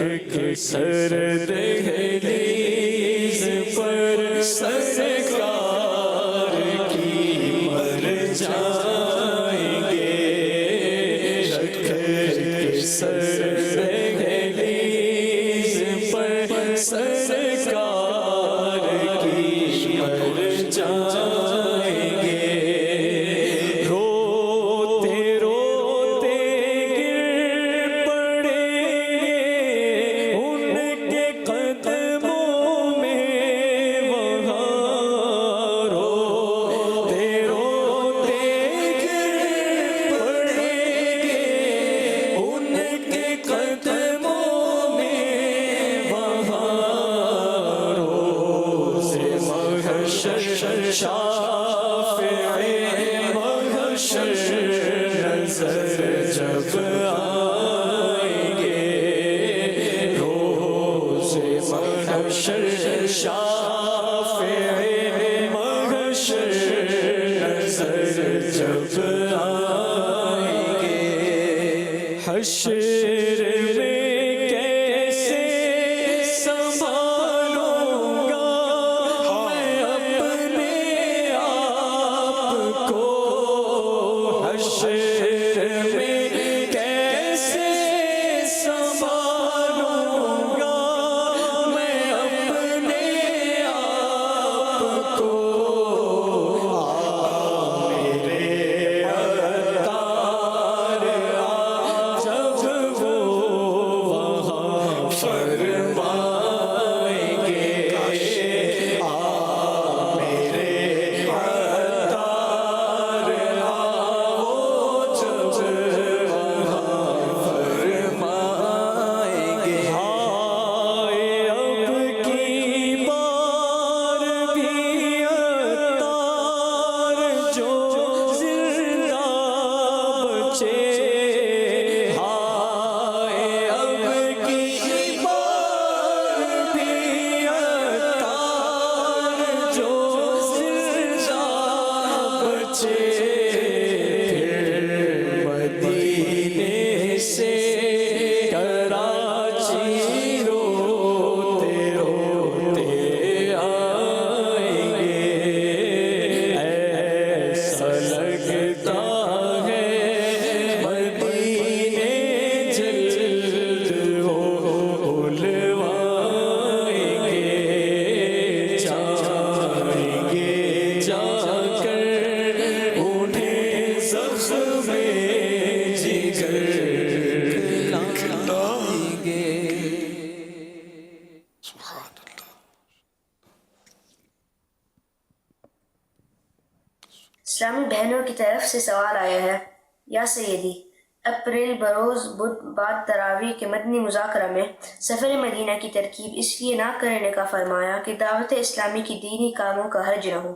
کے سر دہلیز پر سرکار کی مر جائیں گے، رکھ کے سر دہلیز پر سرکار کی مر جائیں گے، روتے روتے گر پڑیں گے ان کے قدموں میں وہاں، روتے روتے گر پڑیں گے ان کے قدموں میں وہاں، روز محشر شافع محشر نظر جب آئیں گے، روز محشر شافع محشر نظر جب آئیں گے، حشر میں کیسے سنبھالوں گا میں اپنے آپ کو، حشر میں کیسے سنبھالوں گا میں اپنے آپ کو، میرے عطار جب وہ وہاں فرمائیں گے، میرے عطار جب وہاں فرمائیں گے، ہائے اب کی بار بھی عطار جو زندہ بچے، ہائے اب کی بار بھی عطار جو زندہ بچے، پھر مدینے سے کراچی روتے روتے آئیں گے، ایسا لگتا ہے مدینے جلد وہ بلوائیں گے، جائیں گے جا کر انہیں زخم جگر کھلائیں گے۔ اسلامی بہنوں کی طرف سے سوال آیا ہے، یا سیدی اپریل بروز بدھ بعد تراویح کے مدنی مذاکرہ میں سفر مدینہ کی ترکیب اس لیے نہ کرنے کا فرمایا کہ دعوت اسلامی کی دینی کاموں کا حرج نہ ہو۔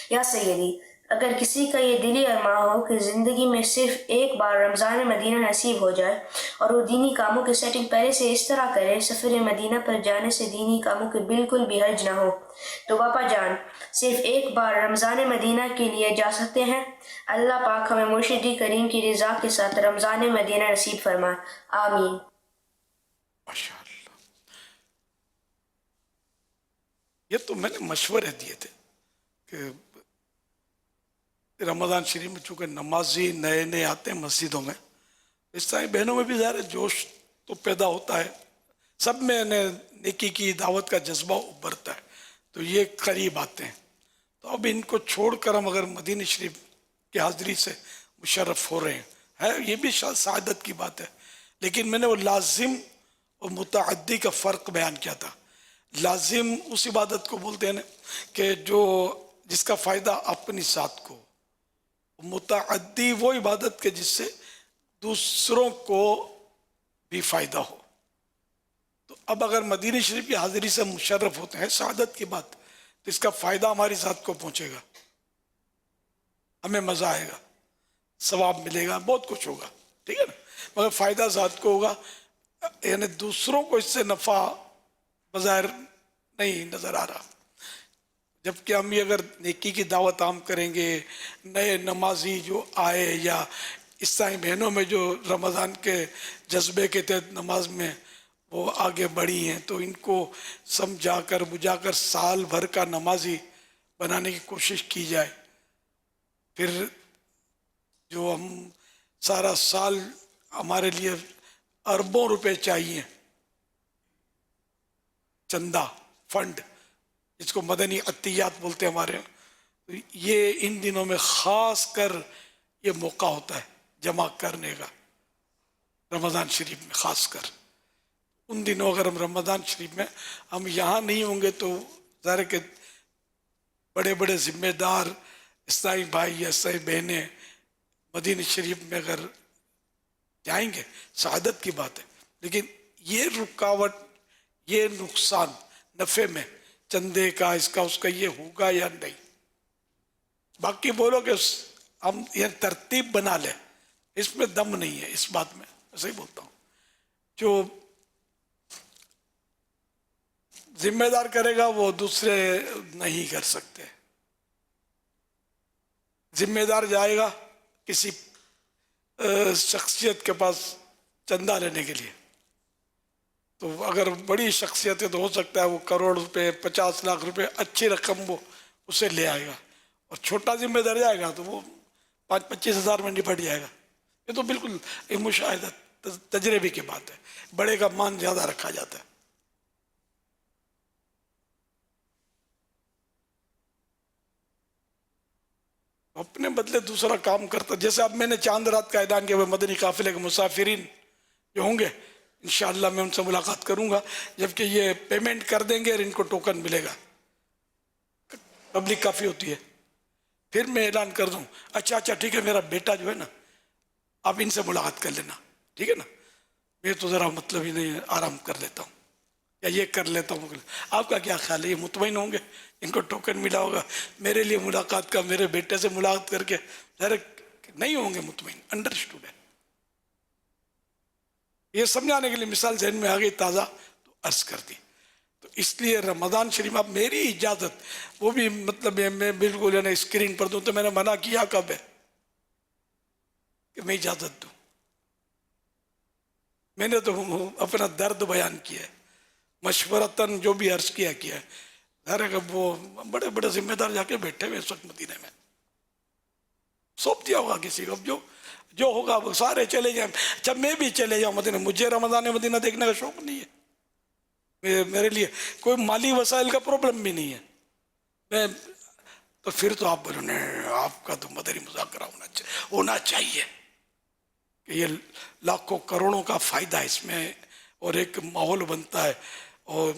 یا سیدی اگر کسی کا یہ دلی ارمان ہو کہ زندگی میں صرف ایک بار رمضان مدینہ نصیب ہو جائے اور وہ دینی کاموں کی سیٹنگ پہلے سے اس طرح کرے سفر مدینہ پر جانے سے دینی کاموں کے بالکل بھی حرج نہ ہو، تو باپا جان صرف ایک بار رمضان مدینہ کے لیے جا سکتے ہیں۔ اللہ پاک ہمیں مرشدی کریم کی رضا کے ساتھ رمضان مدینہ نصیب فرمائے، آمین۔ یہ تو میں نے مشورے دیے تھے کہ رمضان شریف میں چونکہ نمازی نئے نئے آتے ہیں مسجدوں میں، اس طرح بہنوں میں بھی ظاہر جوش تو پیدا ہوتا ہے، سب میں نیکی کی دعوت کا جذبہ ابھرتا ہے، تو یہ قریب آتے ہیں، تو اب ان کو چھوڑ کر ہم اگر مدینہ شریف کی حاضری سے مشرف ہو رہے ہیں، یہ بھی سعادت کی بات ہے، لیکن میں نے وہ لازم اور متعدی کا فرق بیان کیا تھا۔ لازم اس عبادت کو بولتے ہیں کہ جو جس کا فائدہ اپنی ذات کو، متعدی وہ عبادت کے جس سے دوسروں کو بھی فائدہ ہو۔ تو اب اگر مدینہ شریف کی حاضری سے مشرف ہوتے ہیں، سعادت کی بات، تو اس کا فائدہ ہماری ذات کو پہنچے گا، ہمیں مزہ آئے گا، ثواب ملے گا، بہت کچھ ہوگا، ٹھیک ہے نا، مگر فائدہ ذات کو ہوگا، یعنی دوسروں کو اس سے نفع بظاہر نہیں نظر آ رہا۔ جبکہ ہم یہ اگر نیکی کی دعوت عام کریں گے، نئے نمازی جو آئے یا عیسائی بہنوں میں جو رمضان کے جذبے کے تحت نماز میں وہ آگے بڑھی ہیں تو ان کو سمجھا کر بجھا کر سال بھر کا نمازی بنانے کی کوشش کی جائے. پھر جو ہم سارا سال ہمارے لیے اربوں روپے چاہیے چندہ فنڈ جس کو مدنی عطیات بولتے ہیں ہمارے یہاں, یہ ان دنوں میں خاص کر یہ موقع ہوتا ہے جمع کرنے کا, رمضان شریف میں خاص کر. ان دنوں اگر ہم رمضان شریف میں ہم یہاں نہیں ہوں گے تو ظاہر کہ بڑے بڑے ذمہ دار عیسائی بھائی یا عیسائی بہنیں مدینہ شریف میں اگر جائیں گے سعادت کی بات ہے, لیکن یہ رکاوٹ, یہ نقصان نفع میں چندے کا اس کا اس کا یہ ہوگا یا نہیں. باقی بولو کہ ہم یہ ترتیب بنا لیں, اس میں دم نہیں ہے اس بات میں, صحیح بولتا ہوں. جو ذمہ دار کرے گا وہ دوسرے نہیں کر سکتے. ذمہ دار جائے گا کسی شخصیت کے پاس چندہ لینے کے لیے, تو اگر بڑی شخصیت ہے تو ہو سکتا ہے وہ کروڑ روپے 50 لاکھ روپے اچھی رقم وہ اسے لے آئے گا, اور چھوٹا ذمہ دار جائے گا تو وہ 25 ہزار میں نپٹ جائے گا. یہ تو بالکل ایک مشاہدہ تجربے کی بات ہے. بڑے کا مان زیادہ رکھا جاتا ہے. اپنے بدلے دوسرا کام کرتا. جیسے اب میں نے چاند رات کا اعلان کیا, وہ مدنی قافلے کے مسافرین جو ہوں گے انشاءاللہ میں ان سے ملاقات کروں گا, جبکہ یہ پیمنٹ کر دیں گے اور ان کو ٹوکن ملے گا. پبلک کافی ہوتی ہے. پھر میں اعلان کر دوں, اچھا ٹھیک ہے, میرا بیٹا جو ہے نا آپ ان سے ملاقات کر لینا, ٹھیک ہے نا, میں تو ذرا مطلب ہی نہیں, آرام کر لیتا ہوں یا یہ کر لیتا ہوں. آپ کا کیا خیال ہے, یہ مطمئن ہوں گے ان کو ٹوکن ملا ہوگا؟ میرے لیے ملاقات کا, میرے بیٹے سے ملاقات کر کے ذرا نہیں ہوں گے مطمئن. انڈرسٹوڈ ہے. یہ سمجھانے کے لیے مثال ذہن میں آ گئی تازہ تو عرض کر دی. تو اس لیے رمضان شریف اب میری اجازت, وہ بھی مطلب میں بالکل اسکرین پر دوں, تو میں نے منع کیا کب ہے کہ میں اجازت دوں. میں نے تو اپنا درد بیان کیا ہے, مشورتاً جو بھی عرض کیا ہے. ظاہر ہے کہ وہ بڑے بڑے ذمہ دار جا کے بیٹھے ہوئے اس وقت مدینے میں, سونپ دیا ہوگا کسی کو. اب جو ہوگا وہ سارے چلے جائیں. جب میں بھی چلے جاؤں مدینہ, مجھے رمضان مدینہ دیکھنے کا شوق نہیں ہے. میرے لیے کوئی مالی وسائل کا پرابلم بھی نہیں ہے. میں تو پھر تو آپ بولو نہیں, آپ کا تو مدنی مذاکرہ ہونا چاہیے کہ یہ لاکھوں کروڑوں کا فائدہ اس میں, اور ایک ماحول بنتا ہے اور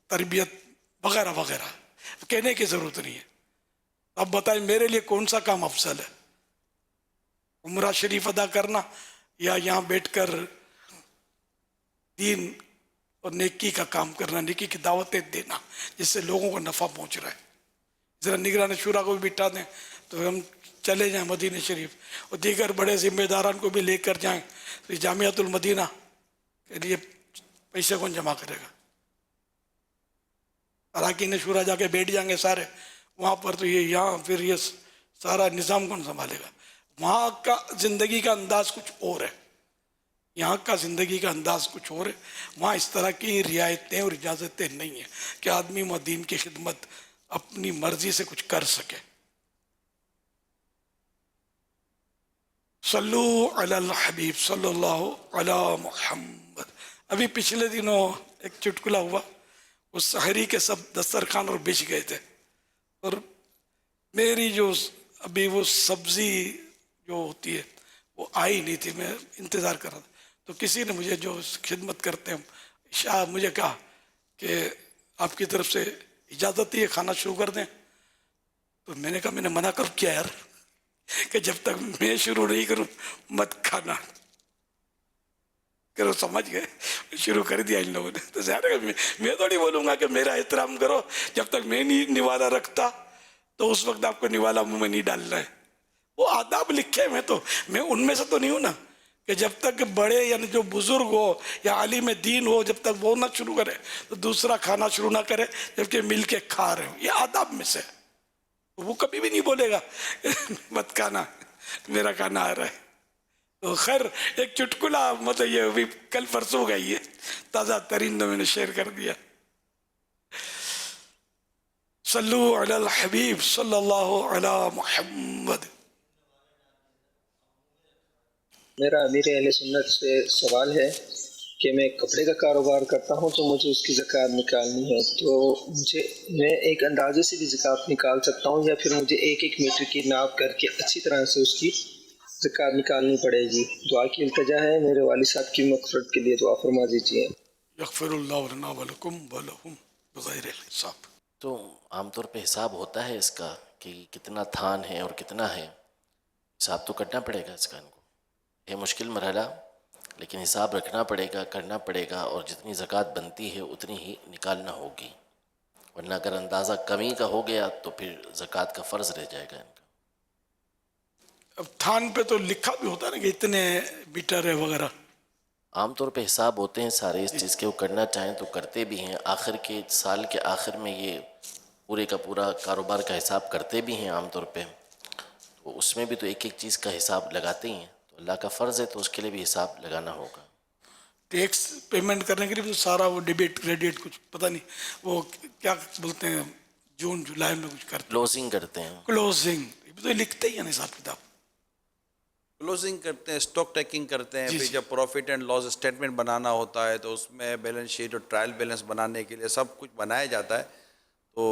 تربیت وغیرہ وغیرہ. کہنے کی ضرورت نہیں ہے. اب بتائیں میرے لیے کون سا کام افضل ہے, عمرہ شریف ادا کرنا یا یہاں بیٹھ کر دین اور نیکی کا کام کرنا, نیکی کی دعوتیں دینا جس سے لوگوں کو نفع پہنچ رہا ہے. ذرا نگران شورا کو بھی بٹھا دیں تو ہم چلے جائیں مدینہ شریف, اور دیگر بڑے ذمہ داران کو بھی لے کر جائیں. تو جامعۃ المدینہ کے لیے پیسے کون جمع کرے گا؟ اراکین شورا جا کے بیٹھ جائیں گے سارے وہاں پر, تو یہ یہاں پھر یہ سارا نظام کون سنبھالے گا؟ وہاں کا زندگی کا انداز کچھ اور ہے, یہاں کا زندگی کا انداز کچھ اور ہے. وہاں اس طرح کی رعایتیں اور اجازتیں نہیں ہیں کہ آدمی دین کی خدمت اپنی مرضی سے کچھ کر سکے. صلو علی الحبیب صلی اللہ علی محمد. ابھی پچھلے دنوں ایک چٹکلا ہوا, اس سحری کے سب دسترخوان اور بچ گئے تھے, اور میری جو ابھی وہ سبزی جو ہوتی ہے وہ آئی نہیں تھی, میں انتظار کر رہا تھا. تو کسی نے مجھے جو خدمت کرتے ہیں شاہ مجھے کہا کہ آپ کی طرف سے اجازت ہے کھانا شروع کر دیں. تو میں نے کہا میں نے منع کر کیا یار, کہ جب تک میں شروع نہیں کروں مت کھانا. کرو سمجھ گئے, شروع کر دیا ان لوگوں نے. تو ظاہر ہے میں تھوڑی بولوں گا کہ میرا احترام کرو, جب تک میں نہیں نوالا رکھتا تو اس وقت آپ کو نوالا منہ میں نہیں ڈالنا ہے. وہ آداب لکھے میں, تو میں ان میں سے تو نہیں ہوں نا کہ جب تک بڑے یعنی جو بزرگ ہو یا عالم دین ہو جب تک وہ نہ شروع کرے تو دوسرا کھانا شروع نہ کرے جبکہ مل کے کھا رہے ہو. یہ آداب میں سے. وہ کبھی بھی نہیں بولے گا مت کھانا, میرا کھانا آ رہا ہے. تو خیر ایک چٹکلا مطلب یہ ابھی کل پرسوں کا ہی ہے، تازہ ترین تو میں نے شیئر کر دیا. صلو علی الحبیب صلی اللہ علی محمد. میرا امیر اہل سنت سے سوال ہے کہ میں کپڑے کا کاروبار کرتا ہوں تو مجھے اس کی زکوٰۃ نکالنی ہے، تو میں ایک اندازے سے بھی زکوٰۃ نکال سکتا ہوں یا پھر مجھے ایک ایک میٹر کی ناپ کر کے اچھی طرح سے اس کی زکوٰۃ نکالنی پڑے گی؟ دعا کی التجا ہے، میرے والد صاحب کی مغفرت کے لیے دعا فرما دیجیے. یغفر اللہ لنا ولکم ولہم بغیر حساب. تو عام طور پہ حساب ہوتا ہے اس کا کہ کتنا تھان ہے اور کتنا ہے، حساب تو کرنا پڑے گا اس کا. ان کو یہ مشکل مرحلہ، لیکن حساب رکھنا پڑے گا، کرنا پڑے گا، اور جتنی زکوٰۃ بنتی ہے اتنی ہی نکالنا ہوگی، ورنہ اگر اندازہ کمی کا ہو گیا تو پھر زکوٰۃ کا فرض رہ جائے گا ان کا. اب تھان پہ تو لکھا بھی ہوتا ہے نا کہ اتنے میٹر ہے وغیرہ. عام طور پہ حساب ہوتے ہیں سارے اس چیز کے، وہ کرنا چاہیں تو کرتے بھی ہیں. آخر کے سال کے آخر میں یہ پورے کا پورا کاروبار کا حساب کرتے بھی ہیں عام طور پہ، تو اس میں بھی تو ایک ایک چیز کا حساب لگاتے ہی ہیں. تو اللہ کا فرض ہے تو اس کے لیے بھی حساب لگانا ہوگا. ٹیکس پیمنٹ کرنے کے لیے تو سارا وہ ڈیبٹ کریڈٹ کچھ پتہ نہیں وہ کیا بولتے ہیں، جون جولائی میں کچھ کرتے، کلوزنگ کرتے ہیں. کلوزنگ تو لکھتے ہی ہیں حساب کتاب. کلوزنگ کرتے ہیں، اسٹاک ٹیکنگ کرتے ہیں، پھر جب پروفٹ اینڈ لاس اسٹیٹمنٹ بنانا ہوتا ہے تو اس میں بیلنس شیٹ اور ٹرائل بیلنس بنانے کے لیے سب کچھ بنایا جاتا ہے، تو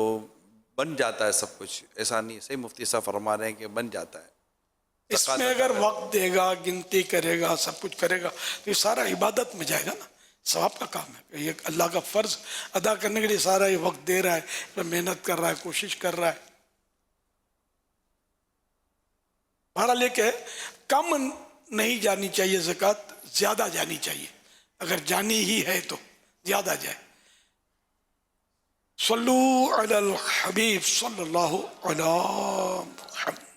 بن جاتا ہے سب کچھ. ایسا نہیں، صحیح مفتی صاحب فرما رہے ہیں کہ بن جاتا ہے. اس میں اگر وقت دے گا، گنتی کرے گا، سب کچھ کرے گا تو یہ سارا عبادت میں جائے گا نا، ثواب کا کام ہے. یہ اللہ کا فرض ادا کرنے کے لیے سارا یہ وقت دے رہا ہے، محنت کر رہا ہے، کوشش کر رہا ہے. بہرحال یہ کہ کم نہیں جانی چاہیے زکوٰۃ، زیادہ جانی چاہیے. اگر جانی ہی ہے تو زیادہ جائے. صلو علی الحبیب صلی اللہ علی محمد.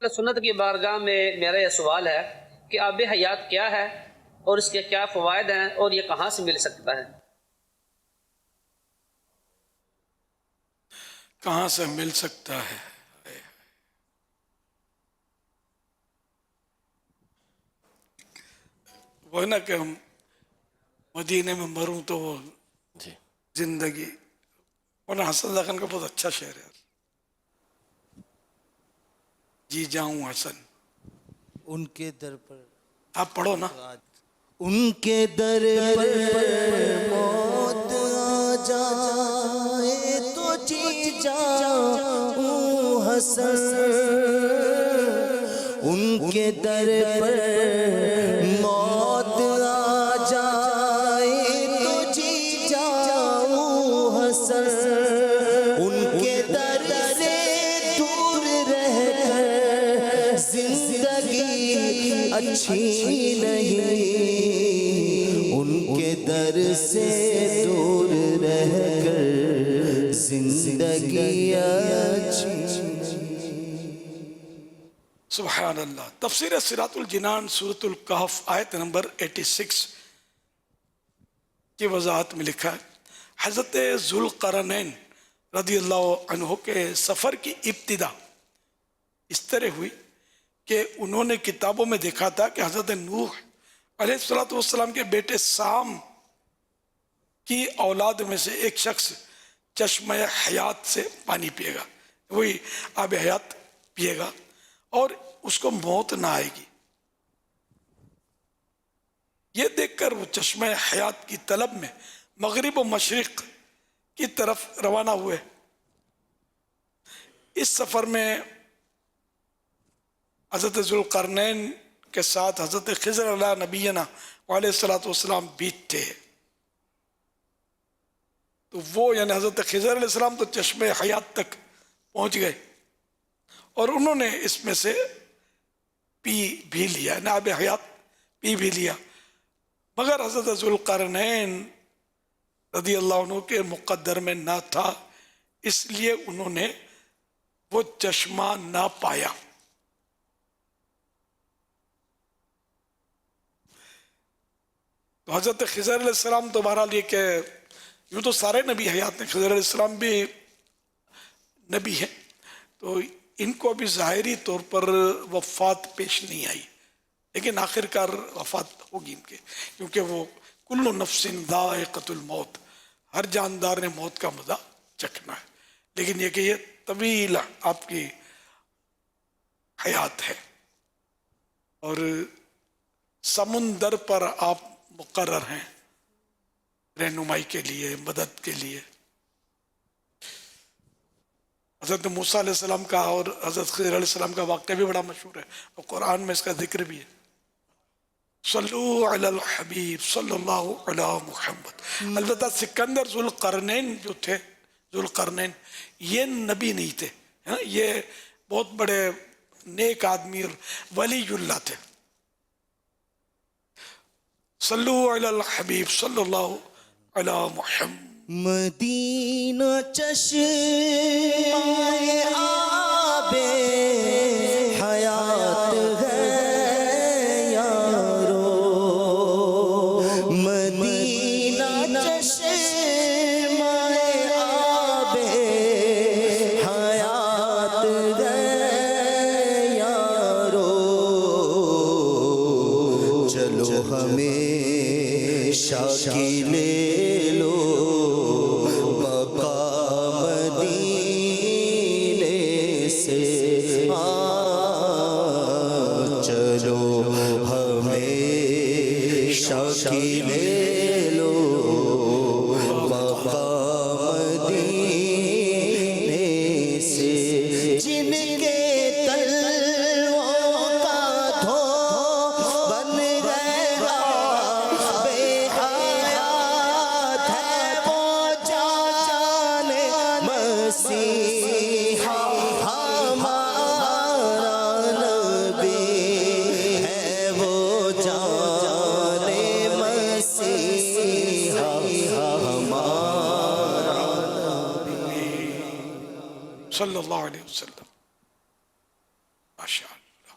سنت کی بارگاہ میں میرا یہ سوال ہے کہ آب حیات کیا ہے اور اس کے کیا فوائد ہیں اور یہ کہاں سے مل سکتا ہے؟ کہاں سے مل سکتا ہے؟ وہ نا کہ ہم مدینے میں مروں تو وہ زندگی، ورنہ حسن خان کا بہت اچھا شعر ہے، جی جاؤں حسن. ان کے در پر آپ پڑھو نا. ان کے در پر موت آ جائے تو جی جاؤں حسن. ان کے در پر موت آ جائے تو جی جاؤں حسن. ان کے در سے دور رہ کر زندگی اچھی نہیں. ان کے در سے دور رہ کر زندگی اچھی. سبحان اللہ. تفسیر صراط الجنان سورۃ الکہف آیت نمبر 86 کی وضاحت میں لکھا ہے حضرت ذوالقرنین رضی اللہ عنہ کے سفر کی ابتدا اس طرح ہوئی کہ انہوں نے کتابوں میں دیکھا تھا کہ حضرت نوح علیہ السلام کے بیٹے سام کی اولاد میں سے ایک شخص چشمہ حیات سے پانی پیے گا، وہی آب حیات پیے گا اور اس کو موت نہ آئے گی. یہ دیکھ کر وہ چشمہ حیات کی طلب میں مغرب و مشرق کی طرف روانہ ہوئے. اس سفر میں حضرت ذوالقرنین کے ساتھ حضرت خضر علیہ نبینا علیہ السلام بھی تھے. تو وہ یعنی حضرت خضر علیہ السلام تو چشمہ حیات تک پہنچ گئے اور انہوں نے اس میں سے پی بھی لیا، آب حیات پی بھی لیا. مگر حضرت ذوالقرنین رضی اللہ عنہ کے مقدر میں نہ تھا، اس لیے انہوں نے وہ چشمہ نہ پایا. تو حضرت خضر علیہ السلام تو بہرحال یہ کہ یوں تو سارے نبی حیات ہیں، خضر علیہ السلام بھی نبی ہیں، تو ان کو ابھی ظاہری طور پر وفات پیش نہیں آئی، لیکن آخرکار وفات ہوگی ان کے، کیونکہ وہ کل نفس ذائقۃ الموت، ہر جاندار نے موت کا مزہ چکھنا ہے، لیکن یہ کہ یہ طویل آپ کی حیات ہے اور سمندر پر آپ مقرر ہیں رہنمائی کے لیے، مدد کے لیے۔ حضرت موسیٰ علیہ السلام کا اور حضرت خضر علیہ السلام کا واقعہ بھی بڑا مشہور ہے اور قرآن میں اس کا ذکر بھی ہے۔ صلو علی الحبیب صلی اللہ علی محمد۔ البتہ سکندر ذوالقرنین جو تھے، ذوالقرنین یہ نبی نہیں تھے، یہ بہت بڑے نیک آدمی اور ولی اللہ تھے۔ صلو علی الحبیب صلی اللہ علی محمد۔ مدینہ چشمہ آب حیات ہے یارو، مدینہ چشمہ آب حیات ہے یارو، چلو ہمیں شاکی لے لو صلی اللہ علیہ وسلم۔ ماشاء اللہ۔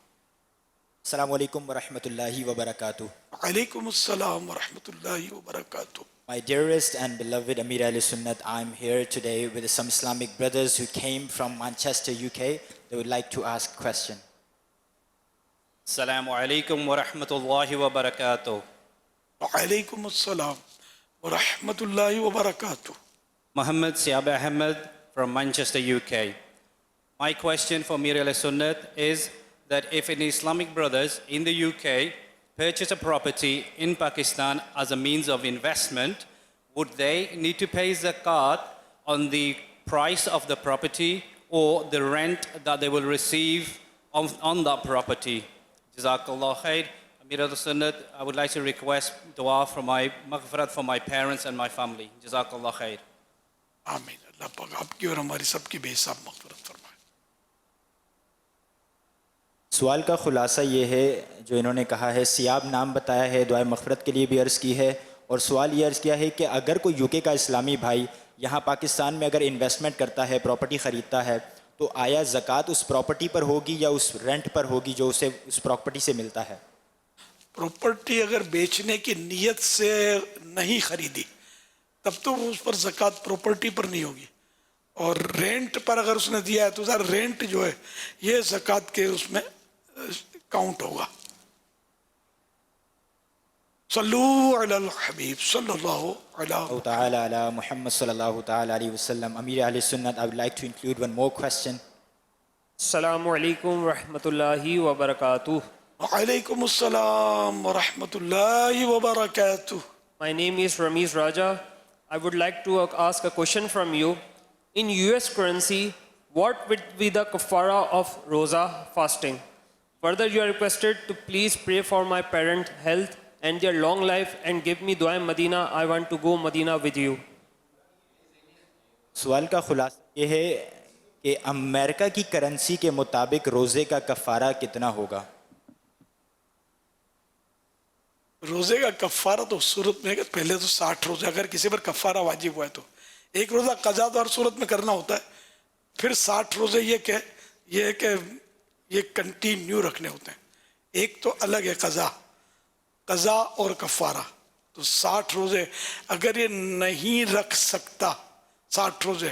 السلام علیکم ورحمۃ اللہ وبرکاتہ۔ وعلیکم السلام ورحمۃ اللہ وبرکاتہ۔ My dearest and beloved Amir Ahl Sunnat, I'm here today with some Islamic brothers who came from Manchester, UK. They would like to ask a question. السلام علیکم ورحمۃ اللہ وبرکاتہ۔ وعلیکم السلام ورحمۃ اللہ وبرکاتہ۔ Muhammad Siab Ahmed from Manchester, UK. My question for Amir Ahl Sunnat is that if any Islamic brothers in the UK purchase a property in Pakistan as a means of investment, would they need to pay zakat on the price of the property or the rent that they will receive on that property? Jazakallah khair. Amir Ahl Sunnat, I would like to request dua for my maghfirat for my parents and my family. Jazakallah khair. آمین۔ اللہ پاک آپ کی اور ہماری سب کی بے حساب مغفرت فرمائے۔ سوال کا خلاصہ یہ ہے جو انہوں نے کہا ہے، سیاب نام بتایا ہے، دعائے مغفرت کے لیے بھی عرض کی ہے، اور سوال یہ عرض کیا ہے کہ اگر کوئی یوکے کا اسلامی بھائی یہاں پاکستان میں اگر انویسٹمنٹ کرتا ہے، پراپرٹی خریدتا ہے، تو آیا زکوٰۃ اس پراپرٹی پر ہوگی یا اس رینٹ پر ہوگی جو اسے اس پراپرٹی سے ملتا ہے؟ پراپرٹی اگر بیچنے کی نیت سے نہیں خریدی تب تو اس پر زکوٰۃ پراپرٹی پر نہیں ہوگی، اور رینٹ پر اگر اس نے دیا ہے تو ذرا رینٹ جو ہے یہ زکوٰۃ کے اس میں کاؤنٹ ہوگا۔ صلو علی الحبیب صلی اللہ تعالی علی محمد صلی اللہ تعالی علیہ وسلم۔ امیر اہل سنت، I would like to include one more question. السلام علیکم ورحمۃ اللہ وبرکاتہ۔ وعلیکم السلام ورحمۃ اللہ وبرکاتہ۔ My name is Ramiz Raja. I would like to ask a question from you. In US currency, what would be the kafara of Roza fasting? Further, you are requested to please pray for my parents' health and their long life and give me dua Medina. I want to go Medina with you. سوال کا خلاصہ یہ ہے کہ امریکہ کی currency کے مطابق روزے کا کفارہ کتنا ہوگا؟ روزے کا کفارہ تو صورت میں پہلے تو 60 روزے، اگر کسی پر کفارہ واجب ہوا ہے تو ایک روزہ قضا تو ہر صورت میں کرنا ہوتا ہے، پھر 60 روزے یہ کہ یہ کنٹینیو رکھنے ہوتے ہیں۔ ایک تو الگ ہے قضا اور کفارہ، تو 60 روزے اگر یہ نہیں رکھ سکتا 60 روزے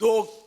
2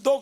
2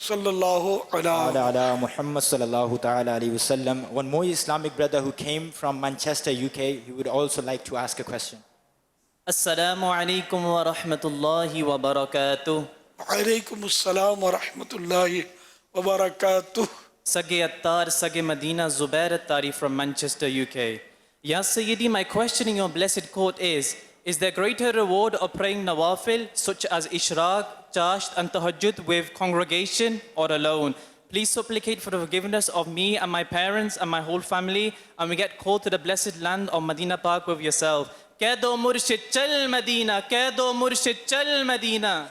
sallallahu ala Muhammad sallallahu ta'ala alayhi wasallam. One more Islamic brother who came from Manchester, UK, he would also like to ask a question. Assalamu alaikum wa rahmatullahi wa barakatuh. Alaikum assalam wa rahmatullahi wa barakatuh. Sage Attar, Sage Medina, Zubair Attari from Manchester, UK. Ya Sayyidi, my question in your blessed court is there greater reward of praying nawafil such as Ishraq, Chasht and Tahajjud with congregation or alone? Please supplicate for the forgiveness of me and my parents and my whole family, and we get called to the blessed land of Medina Park with yourself. Kedo Murshid Chal Medina, Kedo Murshid Chal Medina.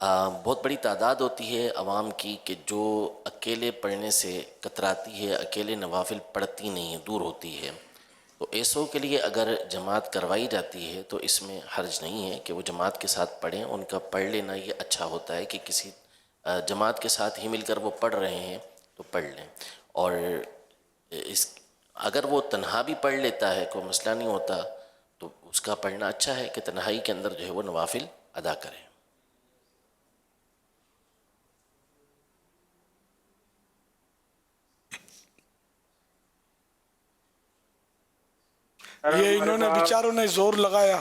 بہت بڑی تعداد ہوتی ہے عوام کی کہ جو اکیلے پڑھنے سے کتراتی ہے، اکیلے نوافل پڑھتی نہیں ہے، دور ہوتی ہے. تو ایسوں کے لیے اگر جماعت کروائی جاتی ہے تو اس میں حرج نہیں ہے کہ وہ جماعت کے ساتھ پڑھیں. ان کا پڑھ لینا یہ اچھا ہوتا ہے کہ کسی جماعت کے ساتھ ہی مل کر وہ پڑھ رہے ہیں تو پڑھ لیں. اور اگر وہ تنہا بھی پڑھ لیتا ہے کوئی مسئلہ نہیں ہوتا، تو اس کا پڑھنا اچھا ہے کہ تنہائی کے اندر جو ہے وہ نوافل ادا کریں. یہ انہوں نے بیچاروں نے زور لگایا،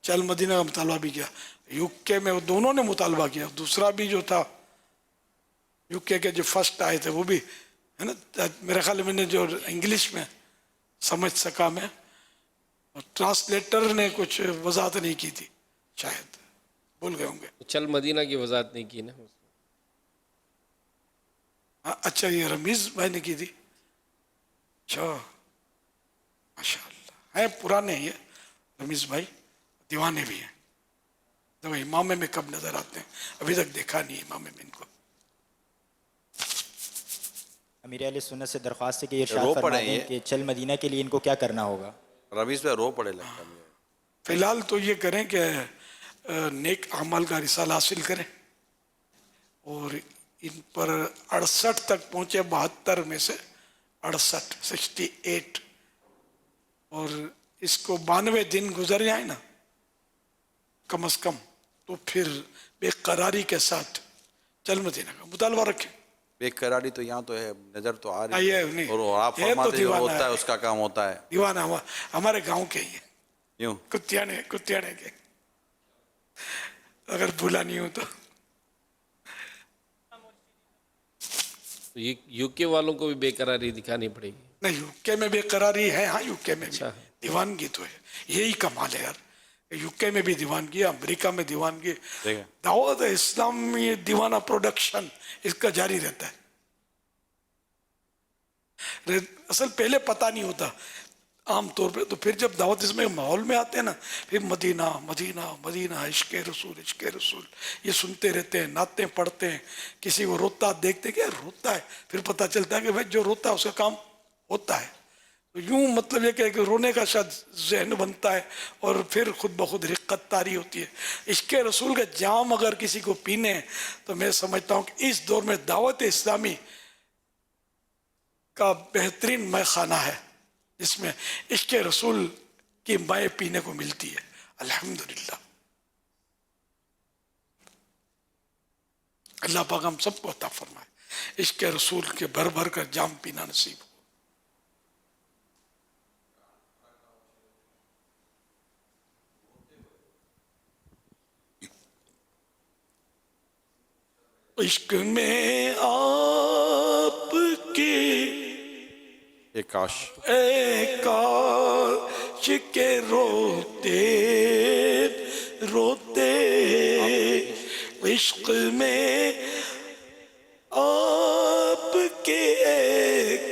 چل مدینہ کا مطالبہ بھی کیا. UK میں وہ دونوں نے مطالبہ کیا. دوسرا بھی جو تھا UK کے جو فرسٹ آئے تھے وہ بھی ہے نا، میرے خیال میں نے جو انگلش میں سمجھ سکا میں، ٹرانسلیٹر نے کچھ وضاحت نہیں کی تھی، شاید بھول گئے ہوں گے. چل مدینہ کی وضاحت نہیں کی نا. اچھا یہ رمیز بھائی نے کی تھی. اچھا ماشاء اللہ، ہیں پرانے ہیں رمیز بھائی، دیوانے بھی ہیں. تو امامے میں کب نظر آتے ہیں؟ ابھی تک دیکھا نہیں امامے میں ان کو. امیر اہل سنت سے درخواست ہے کہ ارشاد فرما دیں کہ چل مدینہ کے لیے ان کو کیا کرنا ہوگا. رمیز پہ رو پڑے لگتا ہے. فی الحال تو یہ کریں کہ نیک اعمال کا رسالہ حاصل کریں، اور ان پر 68 تک پہنچے، 72 میں سے 68 اور اس کو 92 دن گزر جائیں نا کم از کم، تو پھر بے قراری کے ساتھ چل مدینہ کا مطالبہ رکھیں. بے قراری تو یہاں تو ہے، نظر تو آ رہی ہے، اور آپ یہ تو فرماتے جو دیوانہ ہوتا ہے اس کا کام ہوتا ہے. دیوانہ ہمارے گاؤں کے ہی ہیں، یوں کتیانے کے، اگر بھولا نہیں ہوں تو. UK والوں کو بھی بے قراری دکھانی پڑے گی. نہیں UK میں بے قراری ہے، ہاں UK میں بھی دیوانگی تو ہے. یہی کمال ہے یار، UK میں بھی دیوانگی، امریکہ میں دیوانگی. دعوت اسلام میں یہ دیوانہ پروڈکشن اس کا جاری رہتا ہے. اصل پہلے پتہ نہیں ہوتا عام طور پہ، تو پھر جب دعوت اس میں ماحول میں آتے ہیں نا، پھر مدینہ مدینہ مدینہ، عشق رسول عشق رسول، یہ سنتے رہتے ہیں، نعتیں پڑھتے ہیں. کسی کو روتا دیکھتے کہ روتا ہے، پھر پتہ چلتا ہے کہ بھائی جو روتا ہے اس کا کام ہوتا ہے. تو یوں مطلب یہ کہ رونے کا شاید ذہن بنتا ہے، اور پھر خود بخود رقت طاری ہوتی ہے. عشق رسول کا جام اگر کسی کو پینے ہیں تو میں سمجھتا ہوں کہ اس دور میں دعوت اسلامی کا بہترین مے خانہ ہے، جس میں عشق رسول کی مائیں پینے کو ملتی ہے. الحمدللہ. اللہ پاک ہم سب کو عطا فرمائے عشق رسول کے بھر بھر کر جام پینا نصیب ہو. عشق میں آپ کے کاش کے روتے روتے، عشق میں آپ کے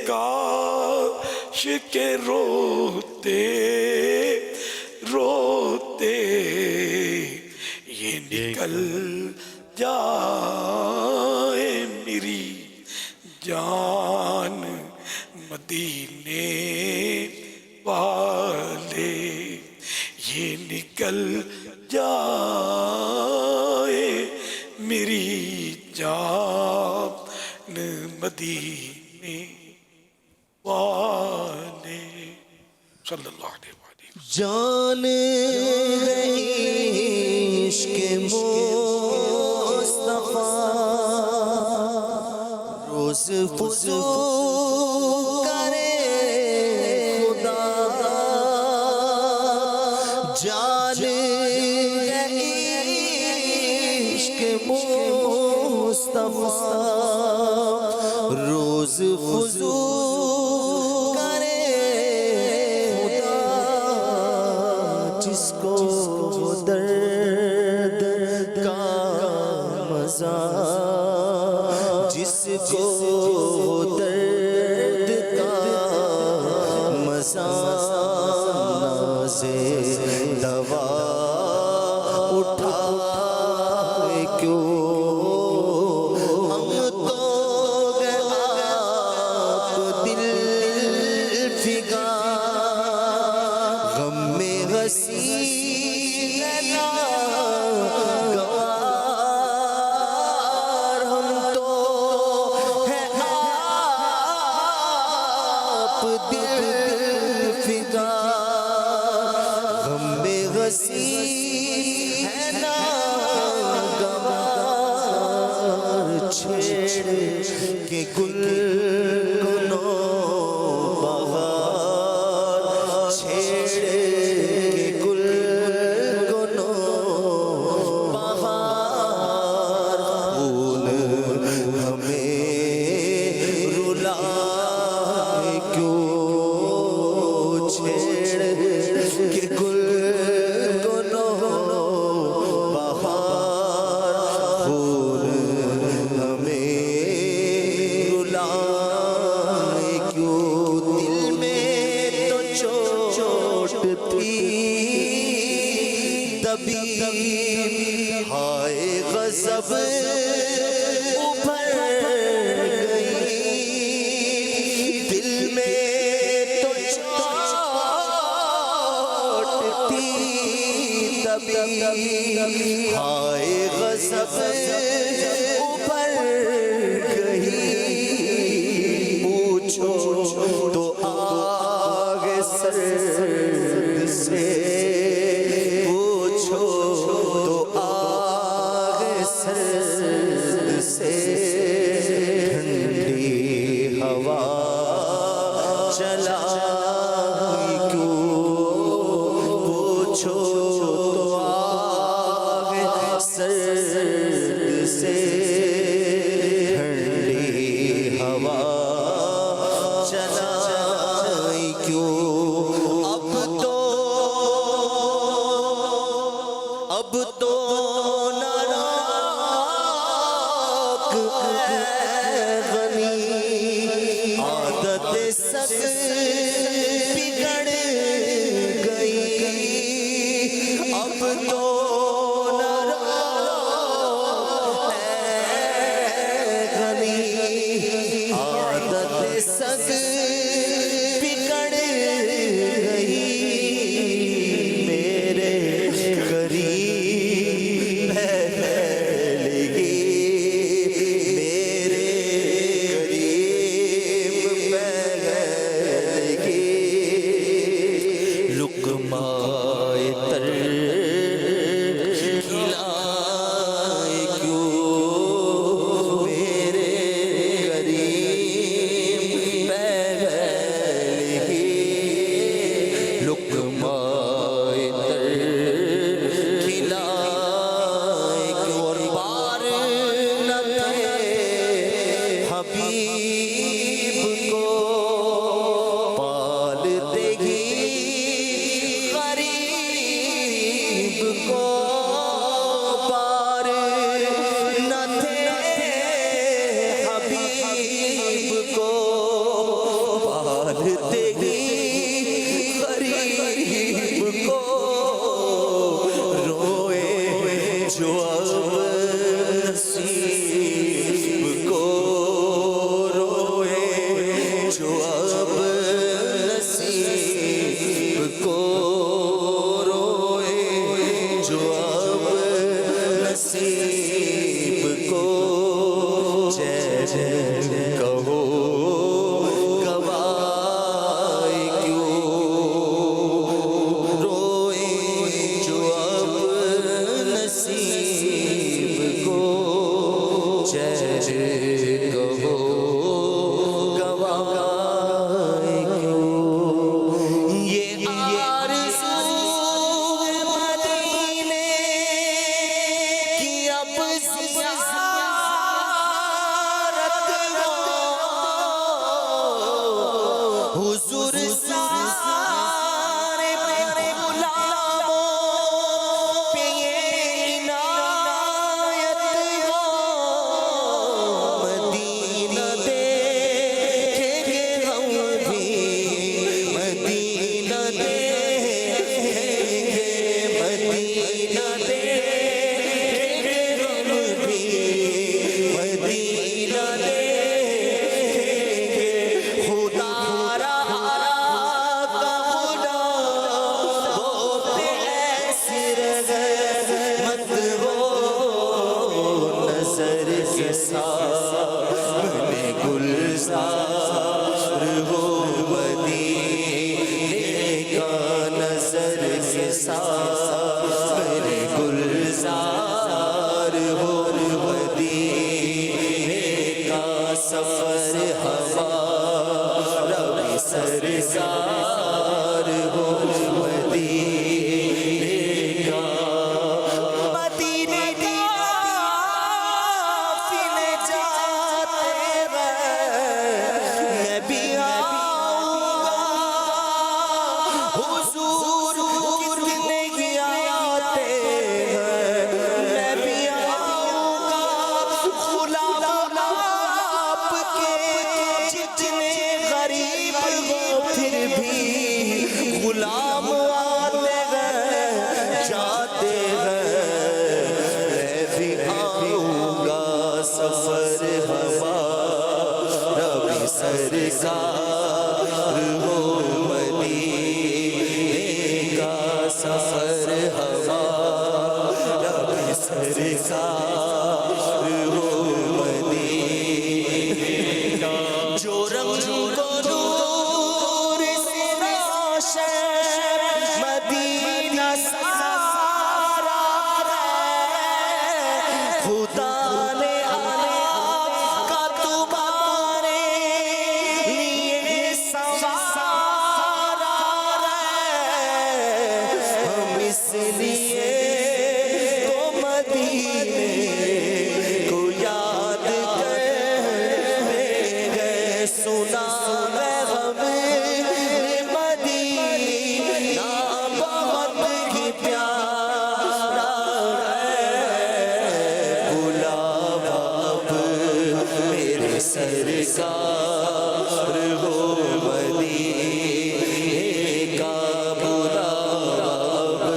کاش کے روتے روتے، یہ نکل جائے میری جان مدینے والے، یہ نکل جائے میری جان مدینے والے. صلی اللہ علیہ وسلم. جان عشق مصطفیٰ روز فضو کرے خدا، جان عشق مصطفیٰ روز فضو کرے خدا، جس کو درد کا مزہ، جس کو درد کا مزہ، نازے دوا اٹھائے کیوں ہنسی ہے ناگوار چھیڑ کے گل گنو بہار چھیڑ کے گل گنو بہار پھول ہمیں رلا کیوں چھیڑ کے گل گنو بہار پھول ہمیں رلا کیوں دل میں تو چوٹ تھی دبی ہائے غضب ابھر گئی دل میں تو چوٹ تھی دبی ہائے غضب ابھر گئی پوچھو تو آگ سرد سے پوچھو تو آگ سرد سے ٹھنڈی ہوا چلائی کیوں پوچھو تو آگ سرد سے ٹھنڈی ہوا چلائی کیوں اب تو نراک اے غنی عادت سخت بگڑ گئی اب تو نراک اے غنی عادت سخت بگڑ گئی میرے قریب پھیل گئی میرے قریب پھیل گئی لقمۂ تر کھلائے کیوں میرے قریب پھیل گئی لقمۂ تر کھلائے کیوں اور بار نہ تھے حبیب کو پالتے ہی غریب کو بار نہ تھے حبیب کو پالتے ہی غریب کو روئے جو اب نصیب کو روئے جو اب نصیب کو روئے جو اب نصیب کو جے جے کہو گواہ کیوں روئے جو اب نصیب کو جے جے کہو گواہ کیوں یہ آرزو مدینے کی اب زیارت ہو حضور سارے غلاموں پہ یہ عنایت ہو مدینہ دیکھیں گے ہم بھی مدینہ دیکھیں گے مدینہ دیکھیں گے ہم بھی مدینہ دیکھیں گے خدا را کا غلام ہوتے ایسی رحمت ہو نظر کے سامنے گلزار ہو مدینے کا نظر کے ساتھ سرکار ہو مدینے کا سفر ہمارا بھی سرکار ہو مدینے کا جو رنگ کو نور سے روشن مدینہ سارا خدا نے آپ کا تمہارے لیے سوارا ہم اس لیے تو مدینے کو یاد کرتے گئے سنا ہے ہمیں مدینہ بہت ہی پیارا میرے سرکار ہو مدینے کا بلاوا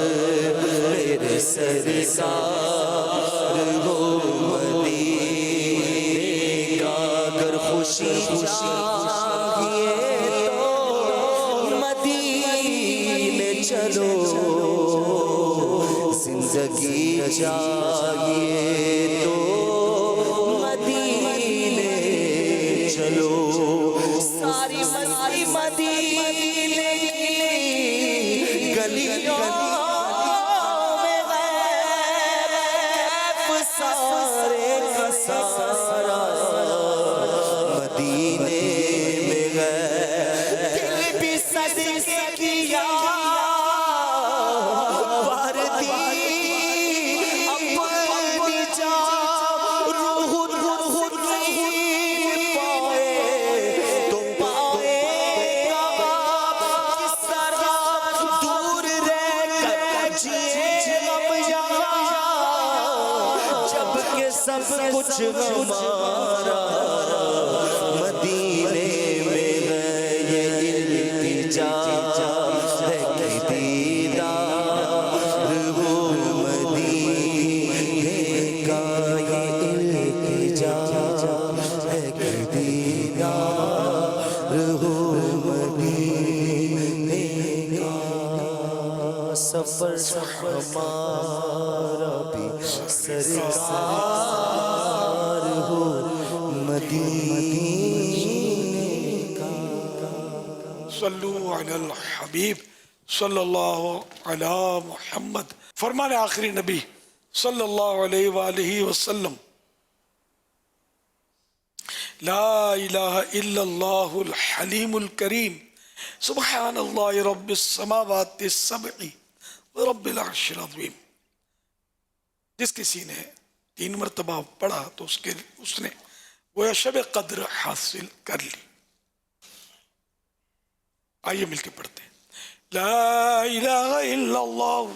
میرے سرکار ہو مدینے کا اگر خوشی چاہیے تو مدینے چلو زندگی چاہیے تو مدینے چلو ساری مستی مدینے کی گلیوں میں غیب سارے کا سارا مدینے میں غیب دل بھی صدقے کیا سب کچھ ہمارا مدینے میں ہے یہ التجا ہے کہ دیدار ہو مدینے کا یہ التجا ہے کہ دیدار ہو مدینے کا سفر ہمارا بھی سرکار ہو مدینے کا صلو علی الحبیب صلی اللہ علی محمد فرمان آخری نبی صلی اللہ علیہ وآلہ وسلم لا الہ الا اللہ الحلیم الکریم سبحان اللہ رب السماوات السبع ورب العرش العظیم جس کسی نے 3 مرتبہ پڑھا تو اس نے گویا شب قدر حاصل کر لی. آئیے مل کے پڑھتے ہیں. لا الہ الا اللہ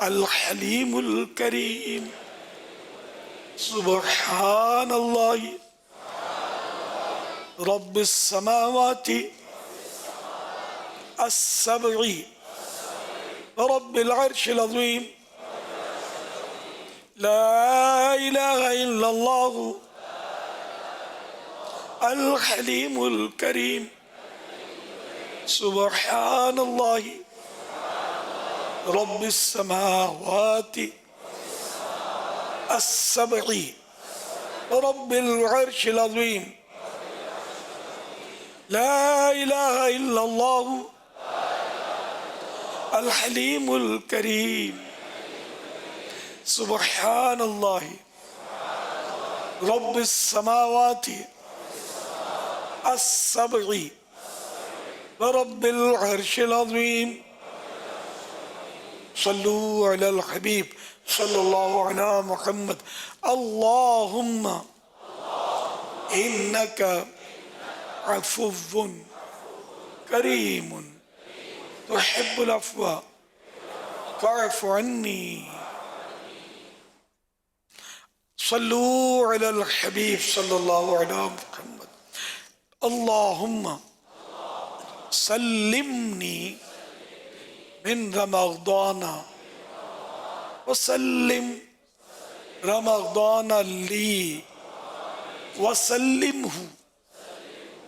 الحلیم الکریم سبحان اللہ رب السماوات السبع رب العرش العظیم. لا الہ الا اللہ الحلیم الکریم سبحان اللہ رب السماوات السبع رب العرش العظیم. لا الہ الا اللہ الحلیم الکریم سبحان اللہ رب السماوات السبع ورب العرش العظیم. صلو علی الحبیب صلی اللہ علی محمد. اللہم انک عفو کریم تحب العفو فاعف عنی. صلو علی الحبیب صلی اللہ علی محمد. اللہم سلمنی من رمضان وسلم رمضان لی وسلمہ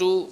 2,